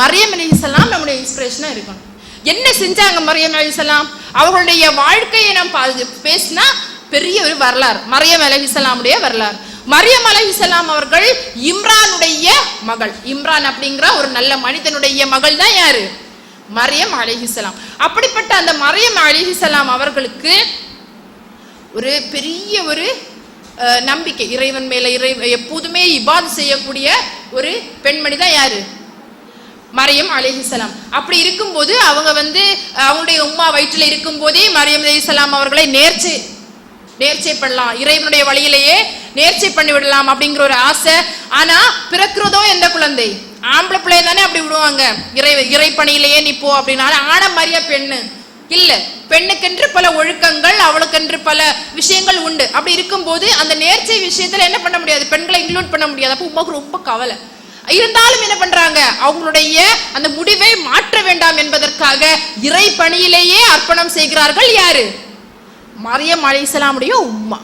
Speaker 2: மரியம் அலைஹிஸ்ஸலாம் நம்முடைய இன்ஸ்பிரேஷனா இருக்கணும். என்ன செஞ்சாங்க மரியம் அலைஹிஸ்ஸலாம்? அவர்களுடைய வாழ்க்கையை நாம் பேசினா பெரிய ஒரு வரலாறு, மரியம் அலைஹிஸ்ஸலாமுடைய வரலாறு. மரியம் அலைஹிஸ்ஸலாம் அவர்கள் இம்ரானுடைய மகள். இம்ரான் அப்படிங்கிற ஒரு நல்ல மனிதனுடைய மகள் தான் யாரு? மரியம் அலைஹிஸ்ஸலாம். அப்படிப்பட்ட அந்த மரியம் அலைஹிஸ்ஸலாம் அவர்களுக்கு ஒரு பெரிய ஒரு நம்பிக்கை இறைவன் மேல. எப்போதுமே இபாத் செய்யக்கூடிய ஒரு பெண்மணி தான் யாரு? மரியம் அலைஹிஸ்ஸலாம். அப்படி இருக்கும்போது அவங்க அவங்களுடைய உம்மா வயிற்றுல இருக்கும் போதே மரியம் அலைஹிஸ்ஸலாம் அவர்களை நேர்ச்சை பண்ணலாம், இறைவனுடைய வழியிலேயே நேர்ச்சை பண்ணி விடலாம் அப்படிங்கிற ஒரு ஆசை. ஆனா பிறக்கிறதோ எந்த குழந்தை? ஆம்பளை பிள்ளைய தானே அப்படி விடுவாங்க, இறை பணியிலேயே நீ போ அப்படின்னா. ஆன மாதிரியா பெண்ணு இல்ல, பெண்ணுக்கென்று பல ஒழுக்கங்கள், அவளுக்கென்று பல விஷயங்கள் உண்டு. அப்படி இருக்கும்போது அந்த நேர்ச்சை விஷயத்துல என்ன பண்ண முடியாது, பெண்களை இன்க்ளூட் பண்ண முடியாது. அப்போ உமாவுக்கு ரொம்ப கவலை. இருந்தாலும் என்ன பண்றாங்க, அவங்களுடைய அந்த முடிவை மாற்ற வேண்டாம் என்பதற்காக இறை பணியிலேயே அர்ப்பணம் செய்கிறார்கள். யாரு? மரியம் அலைஹிஸ்ஸலாமுடைய உம்மா.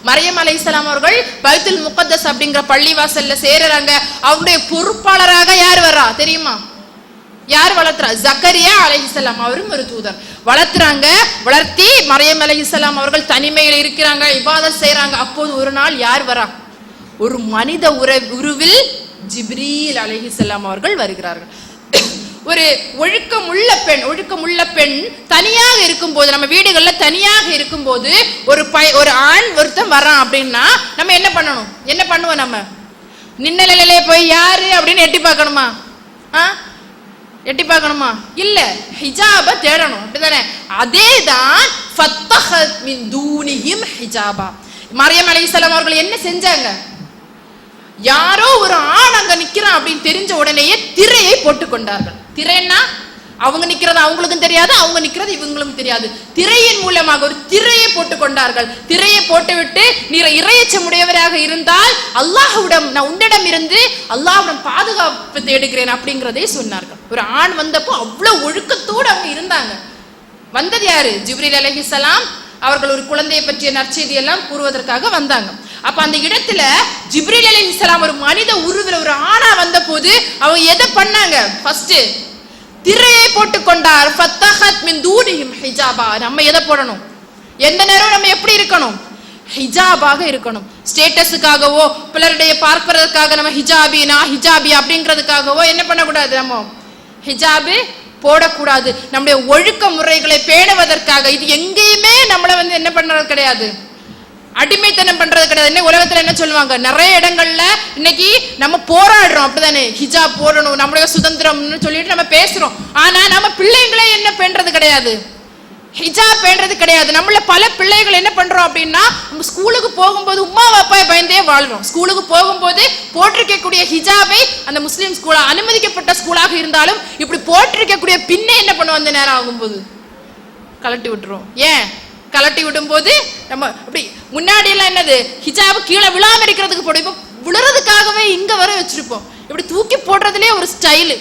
Speaker 2: மரியம் அலைஹிஸ்ஸலாம் அவர்கள் பைத்துல் முகத்தஸ் அப்படிங்கிற பள்ளிவாசல்ல சேருறாங்க. அவருடைய பொறுப்பாளராக யார் வரா தெரியுமா? யார் வளர்த்துறா? ஜக்கரியா அலைஹிஸ்ஸலாம். அவரும் ஒரு தூதர். வளர்த்தி மரியம் அலைஹிஸ்ஸலாம் அவர்கள் தனிமையில் இருக்கிறாங்க, இபாதத் செய்றாங்க. அப்போது ஒரு நாள் யார் வரா? ஒரு மனித உருவில் ஜிப்ரீல் அலைஹிஸ்ஸலாம் அவர்கள் வருகிறார்கள். ஒரு ஒழுக்கமுள்ள பெண் தனியாக இருக்கும்போது, நம்ம வீடுகள்ல தனியாக இருக்கும்போது ஒரு ஆண் ஒருத்தன் வரான் அப்படின்னா நம்ம என்ன பண்ணுவோம்? நம்ம நின்னலையிலே போய் யாரு அப்படின்னு எட்டி பார்க்கணுமா? இல்ல, ஹிஜாப தேடணும், அப்படிதானே? அதேதான் ஃபத்தஹத் மின் தூனிஹிம் ஹிஜாபா. மரியம் அலைஹிஸ்ஸலாம் அவர்கள் என்ன செஞ்சாங்க? யாரோ ஒரு ஆண் அங்க நிக்கிறான் அப்படின்னு தெரிஞ்ச உடனேயே திரையை போட்டுக் கொண்டார்கள். திரைன்னா அவங்க நிக்கிறது அவங்களுக்கும் தெரியாது, அவங்க நிக்கிறது இவங்களுக்கும் தெரியாது. திரையின் மூலமாக ஒரு திரையை போட்டுக் கொண்டார்கள். திரையை போட்டுவிட்டு, நீ இறையச்சம் உடையவராக இருந்தால் நான் உன்னிடம் இருந்து அல்லாஹ்விடம் பாதுகாப்பு தேடுகிறேன் அப்படிங்கிறதை சொன்னார்கள். ஒரு ஆண் வந்தப்போ அவ்வளவு ஒழுக்கத்தோடு அவங்க இருந்தாங்க. வந்தது யாரு? ஜிப்ரீல் அலைஹிஸ்ஸலாம் அவர்கள் ஒரு குழந்தையை பற்றிய நற்செய்தி எல்லாம் கூறுவதற்காக வந்தாங்க. அப்ப அந்த இடத்துல ஜிப்ரீல் அலைஹிஸ்ஸலாம் ஒரு மனித உருவில் ஒரு ஆணா வந்த போது அவங்க எதை பண்ணாங்க? ஃபர்ஸ்ட் திரையை போட்டுக்கொண்டார். ஃபத்தஹத் மின் தூனிஹிம் ஹிஜாபா. நம்ம எதை போடணும்? எந்த நேரம் நம்ம எப்படி இருக்கணும்? ஹிஜாபாக இருக்கணும். ஸ்டேட்டஸுக்காகவோ பிறருடைய பார்ப்பதற்காக நம்ம ஹிஜாபி அப்படிங்கிறதுக்காகவோ என்ன பண்ணக்கூடாது? நம்ம ஹிஜாபு போடக்கூடாது. நம்முடைய ஒழுக்க முறைகளை பேணுவதற்காக. இது எங்கேயுமே நம்மளை என்ன பண்றது கிடையாது, அடிமைத்தனம் பண்றது கிடையாது. என்ன உலகத்துல என்ன சொல்லுவாங்க, நிறைய இடங்கள்ல இன்னைக்கு நம்ம போராடுறோம், அப்படிதானே, ஹிஜாப் போடணும், நம்மளுடைய சுதந்திரம்னு சொல்லிட்டு நம்ம பேசுறோம். ஆனா நம்ம பிள்ளைங்களே என்ன பண்றது கிடையாது, ஹிஜாப் பண்றது கிடையாது. நம்மள பல பிள்ளைகள் என்ன பண்றோம் அப்படின்னா, நம்ம ஸ்கூலுக்கு போகும்போது உம்மா அப்பா பயந்தே வாழ்றோம். ஸ்கூலுக்கு போகும்போது போட்டிருக்கக்கூடிய ஹிஜாபை அந்த முஸ்லீம் ஸ்கூலா அனுமதிக்கப்பட்ட ஸ்கூலாக இருந்தாலும் இப்படி போட்டிருக்கக்கூடிய பின்னே என்ன பண்ணுவோம், அந்த நேரம் ஆகும்போது கலட்டி விட்டுரும். ஏன் கலட்டி விடும் போது நம்ம அப்படி முன்னாடி எல்லாம் என்னது, ஹிஜாப் கீழே விழாம இருக்கிறதுக்கு போடும், இப்ப விழுறதுக்காகவே இங்க வர வச்சிருப்போம். இப்படி தூக்கி போடுறதுலயே ஒரு ஸ்டைலு,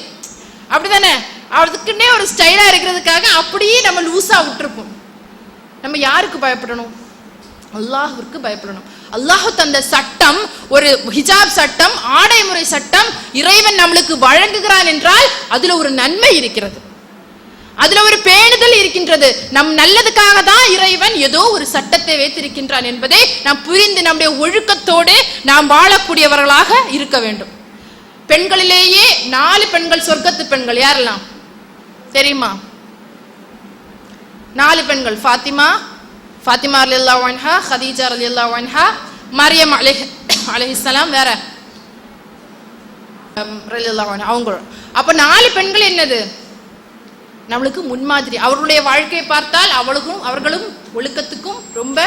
Speaker 2: அப்படிதானே, அதுக்குன்னே ஒரு ஸ்டைலா இருக்கிறதுக்காக அப்படியே நம்ம லூசா விட்டுருப்போம். நம்ம யாருக்கு பயப்படணும், அல்லாஹ்விற்கு பயப்படணும். அல்லாஹ் தந்த சட்டம், ஒரு ஹிஜாப் சட்டம், ஆடை முறை சட்டம் இறைவன் நம்மளுக்கு வழங்குகிறான் என்றால் அதுல ஒரு நன்மை இருக்கிறது, அதுல ஒரு பேணுதல் இருக்கின்றது. நம் நல்லதுக்காக தான் இறைவன் ஏதோ ஒரு சட்டத்தை வைத்திருக்கின்றான் என்பதை நாம் புரிந்து நம்முடைய ஒழுக்கத்தோடு நாம் வாழக்கூடியவர்களாக இருக்க வேண்டும். பெண்களிலேயே 4 பெண்கள் சொர்க்கத்து பெண்கள் யாரெல்லாம் தெரியுமா? 4 பெண்கள், ஃபாத்திமா ரலியல்லாஹு அன்ஹா, ஹதீஜா ரலியல்லாஹு அன்ஹா, மரியம் அலைஹிஸ்ஸலாம், வேற ரலியல்லாஹு அன்ஹா, அவங்க. அப்ப 4 பெண்கள் என்னது, நம்மளுக்கு முன்மாதிரி. அவர்களுடைய வாழ்க்கையை பார்த்தால் அவர்களும் ஒழுக்கத்துக்கும் ரொம்ப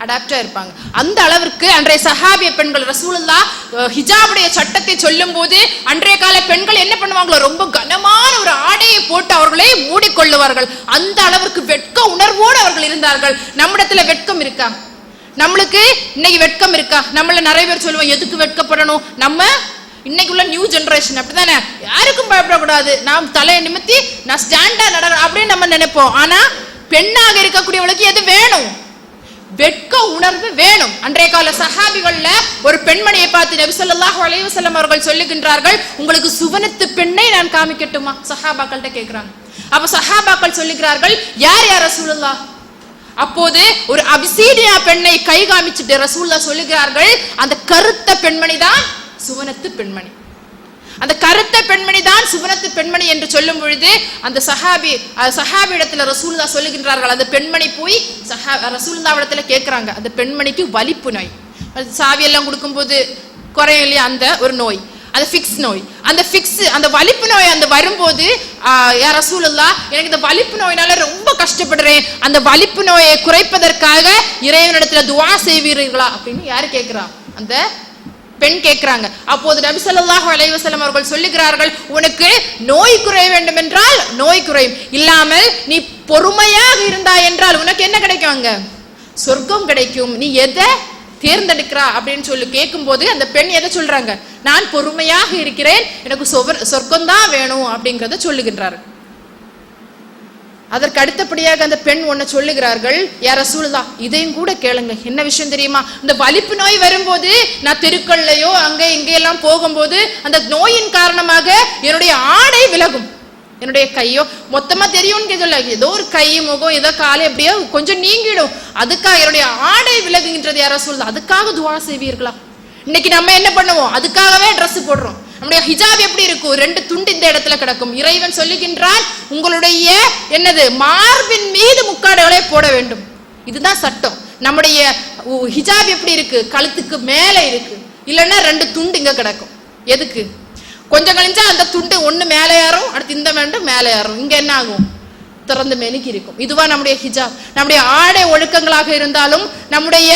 Speaker 2: அடாப்டா இருப்பாங்க. அந்த அளவிற்கு அன்றைய சஹாபிய பெண்கள் ரசூலுல்லாஹ் ஹிஜாபுடைய சட்டத்தை சொல்லும் போது அன்றைய கால பெண்கள் என்ன பண்ணுவாங்களோ, ரொம்ப கனமான ஒரு ஆடையை போட்டு அவர்களை மூடிக்கொள்ளுவார்கள். அந்த அளவிற்கு வெட்க உணர்வோடு அவர்கள் இருந்தார்கள். நம்மிடத்துல வெட்கம் இருக்கா? நம்மளுக்கு இன்னைக்கு வெட்கம் இருக்கா? நம்மள நிறைய பேர் சொல்லுவோம், எதுக்கு வெட்கப்படணும், நம்ம இன்னைக்கு உள்ள நியூ ஜெனரேஷன் அப்படித்தானே, யாருக்கும் பயப்படக்கூடாது, நாம் தலையை நிமித்தி நான் ஸ்டாண்டா நட அப்படின்னு நம்ம நினைப்போம். ஆனா பெண்ணாக இருக்கக்கூடியவளுக்கு எது வேணும், வெட்க உணர்வு வேணும். அன்றைய கால சஹாபிகள்ல ஒரு பெண்மணியை பார்த்து நபி ஸல்லல்லாஹு அலைஹி வஸல்லம் அவர்கள் சொல்லுகின்றார்கள், உங்களுக்கு சுவனத்து பெண்ணை நான் காமிக்கட்டுமா? சஹாபாக்கள்கிட்ட கேட்கிறாங்க. அப்ப சஹாபாக்கள் சொல்லுகிறார்கள், யார் யார் ரசூலுல்லாஹ்? அப்போது ஒரு அபிசீனியா பெண்ணை கை காமிச்சுட்டு ரசூலுல்லாஹ் சொல்லுகிறார்கள், அந்த கருத்த பெண்மணி தான் சுவனத்து பெண்மணி, அந்த கருத்த பெண்மணி தான் சுவனத்து பெண்மணி என்று சொல்லும் பொழுது அந்த சஹாபி இடத்துல ரசூலுல்லாஹ் சொல்லுகின்றார்கள், அந்த பெண்மணி போய் ரசூலுல்லாஹ் இடத்துல கேட்கிறாங்க, அந்த பெண்மணிக்கு வலிப்பு நோய், சாவி எல்லாம் கொடுக்கும்போது குறையும் இல்லையா, அந்த ஒரு நோய், அந்த ஃபிக்ஸ் நோய், அந்த வலிப்பு நோய் அந்த வரும்போது, யா ரசூலுல்லாஹ் எனக்கு இந்த வலிப்பு நோயினால ரொம்ப கஷ்டப்படுறேன், அந்த வலிப்பு நோயை குறைப்பதற்காக இறைவனிடத்துல துஆ செய்வீர்களா அப்படின்னு யாரு கேட்கிறா? அந்த பெண் கேட்கிறாங்க. அப்போது நபி ஸல்லல்லாஹு அலைஹி வஸல்லம் அவர்கள் சொல்லுகிறார்கள், உனக்கு நோய் குறைய வேண்டும் என்றால் நோய் குறையும், இல்லாமல் நீ பொறுமையாக இருந்தாய் என்றால் உனக்கு என்ன கிடைக்கும், அங்க சொர்க்கம் கிடைக்கும், நீ எதை தேர்ந்தெடுக்கிறா அப்படின்னு சொல்லி கேட்கும் போது அந்த பெண் எதை சொல்றாங்க, நான் பொறுமையாக இருக்கிறேன், எனக்கு சொர்க்கம் தான் வேணும் அப்படிங்கறத சொல்லுகின்றார்கள். அதற்கு அடுத்தபடியாக அந்த பெண் ஒன்ன சொல்லுகிறார்கள், யா ரசூலுல்லாஹ் இதையும் கூட கேளுங்க, என்ன விஷயம் தெரியுமா, இந்த வலிப்பு நோய் வரும்போது நான் தெருக்கள்லையோ அங்கே இங்கெல்லாம் போகும்போது அந்த நோயின் காரணமாக என்னுடைய ஆடை விலகும், என்னுடைய கையோ மொத்தமா தெரியும்னு கேட்கல, ஏதோ ஒரு கை முகம் ஏதோ காலை அப்படியோ கொஞ்சம் நீங்கிடும், அதுக்காக என்னுடைய ஆடை விலகுகின்றது, யா ரசூலுல்லாஹ் அதுக்காக துஆ செய்வீர்களா? இன்னைக்கு நம்ம என்ன பண்ணுவோம், அதுக்காகவே ட்ரெஸ் போடுறோம். நம்முடைய ஹிஜாப் எப்படி இருக்கும், 2 துண்டு இந்த இடத்துல கிடக்கும். இறைவன் சொல்லுகின்றான், உங்களுடைய என்னது மார்பின் மீது முக்காடுகளை போட வேண்டும், இதுதான் சட்டம். நம்முடைய ஹிஜாப் எப்படி இருக்கு, கழுத்துக்கு மேல இருக்கு, இல்லைன்னா 2 துண்டு இங்க கிடக்கும். எதுக்கு? கொஞ்சம் கழிஞ்சா அந்த துண்டு ஒண்ணு மேல ஏறும், அடுத்து இந்த வேண்டும் மேல ஏறும், இங்க என்ன ஆகும், திறந்து மெனுக்கி இருக்கும். இதுவா நம்முடைய ஹிஜாப். நம்முடைய ஆடை ஒழுக்கங்களாக இருந்தாலும், நம்முடைய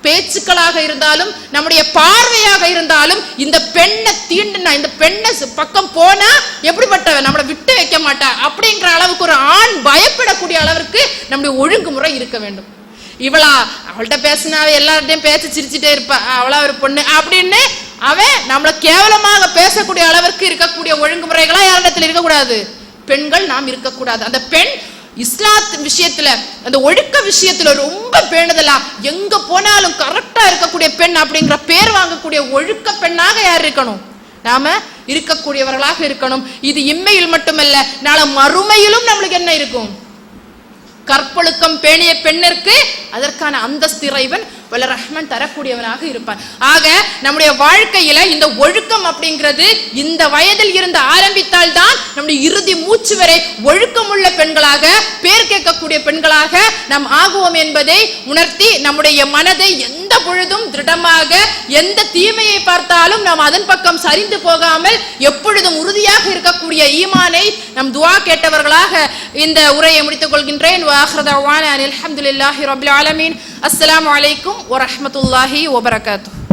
Speaker 2: பேச்சுக்களாக இருந்தாலும், நம்முடைய பார்வையாக இருந்தாலும், இந்த பெண்ணை தீண்டுனா, இந்த பெண்ணை பக்கம் போனா எப்படிப்பட்டவன், நம்மளை விட்டு வைக்க மாட்டா அப்படிங்கிற அளவுக்கு ஒரு ஆண் பயப்படக்கூடிய அளவிற்கு நம்முடைய ஒழுங்குமுறை இருக்க வேண்டும். இவளா அவள்கிட்ட பேசினாவே எல்லார்ட்டையும் பேச சிரிச்சுட்டே இருப்பா, அவளா ஒரு பொண்ணு அப்படின்னு அவன் நம்மளை கேவலமாக பேசக்கூடிய அளவிற்கு இருக்கக்கூடிய ஒழுங்குமுறைகளா யாரிடத்தில் இருக்கக்கூடாது, பெண்கள் நாம் இருக்கக்கூடாது. அந்த பெண் இஸ்லாத் விஷயத்துல, அந்த ஒழுக்க விஷயத்துல ரொம்ப பேணுதலா, எங்க போனாலும் கரெக்டா இருக்கக்கூடிய பெண் அப்படிங்கிற பேர் வாங்கக்கூடிய ஒழுக்க பெண்ணாக யார் இருக்கணும், நாம இருக்கக்கூடியவர்களாக இருக்கணும். இது இம்மையில் மட்டுமல்ல, நாளை மறுமையிலும் நம்மளுக்கு என்ன இருக்கும், கற்பொழுக்கம் பேணிய பெண்ணிற்கு அதற்கான அந்தஸ்து இறைவன் வல்ல ரஹ்மான் தரக்கூடியவனாக இருப்பான். ஆக நம்முடைய வாழ்க்கையில இந்த ஒழுக்கம் அப்படிங்கிறது இந்த வயதில் இருந்து ஆரம்பித்தால் தான் நம்முடைய இறுதி மூச்சு வரை ஒழுக்கமுள்ள பெண்களாக, பேர் கேட்கக்கூடிய பெண்களாக நாம் ஆகுவோம் என்பதை உணர்த்தி நம்முடைய மனதை எந்த பொழுதும் திருடமாக, எந்த தீமையை பார்த்தாலும் நாம் அதன் பக்கம் சரிந்து போகாமல் எப்பொழுதும் உறுதியாக இருக்கக்கூடிய ஈமானை நம் துஆ கேட்டவர்களாக இந்த உரையை முடித்துக் கொள்கின்றேன். வஆகிரு தஅவானா அல்ஹம்துலில்லாஹி ரப்பில் ஆலமீன். அஸ்ஸலாமு அலைக்கும் வரஹ்மத்துல்லாஹி வபரகாத்துஹு.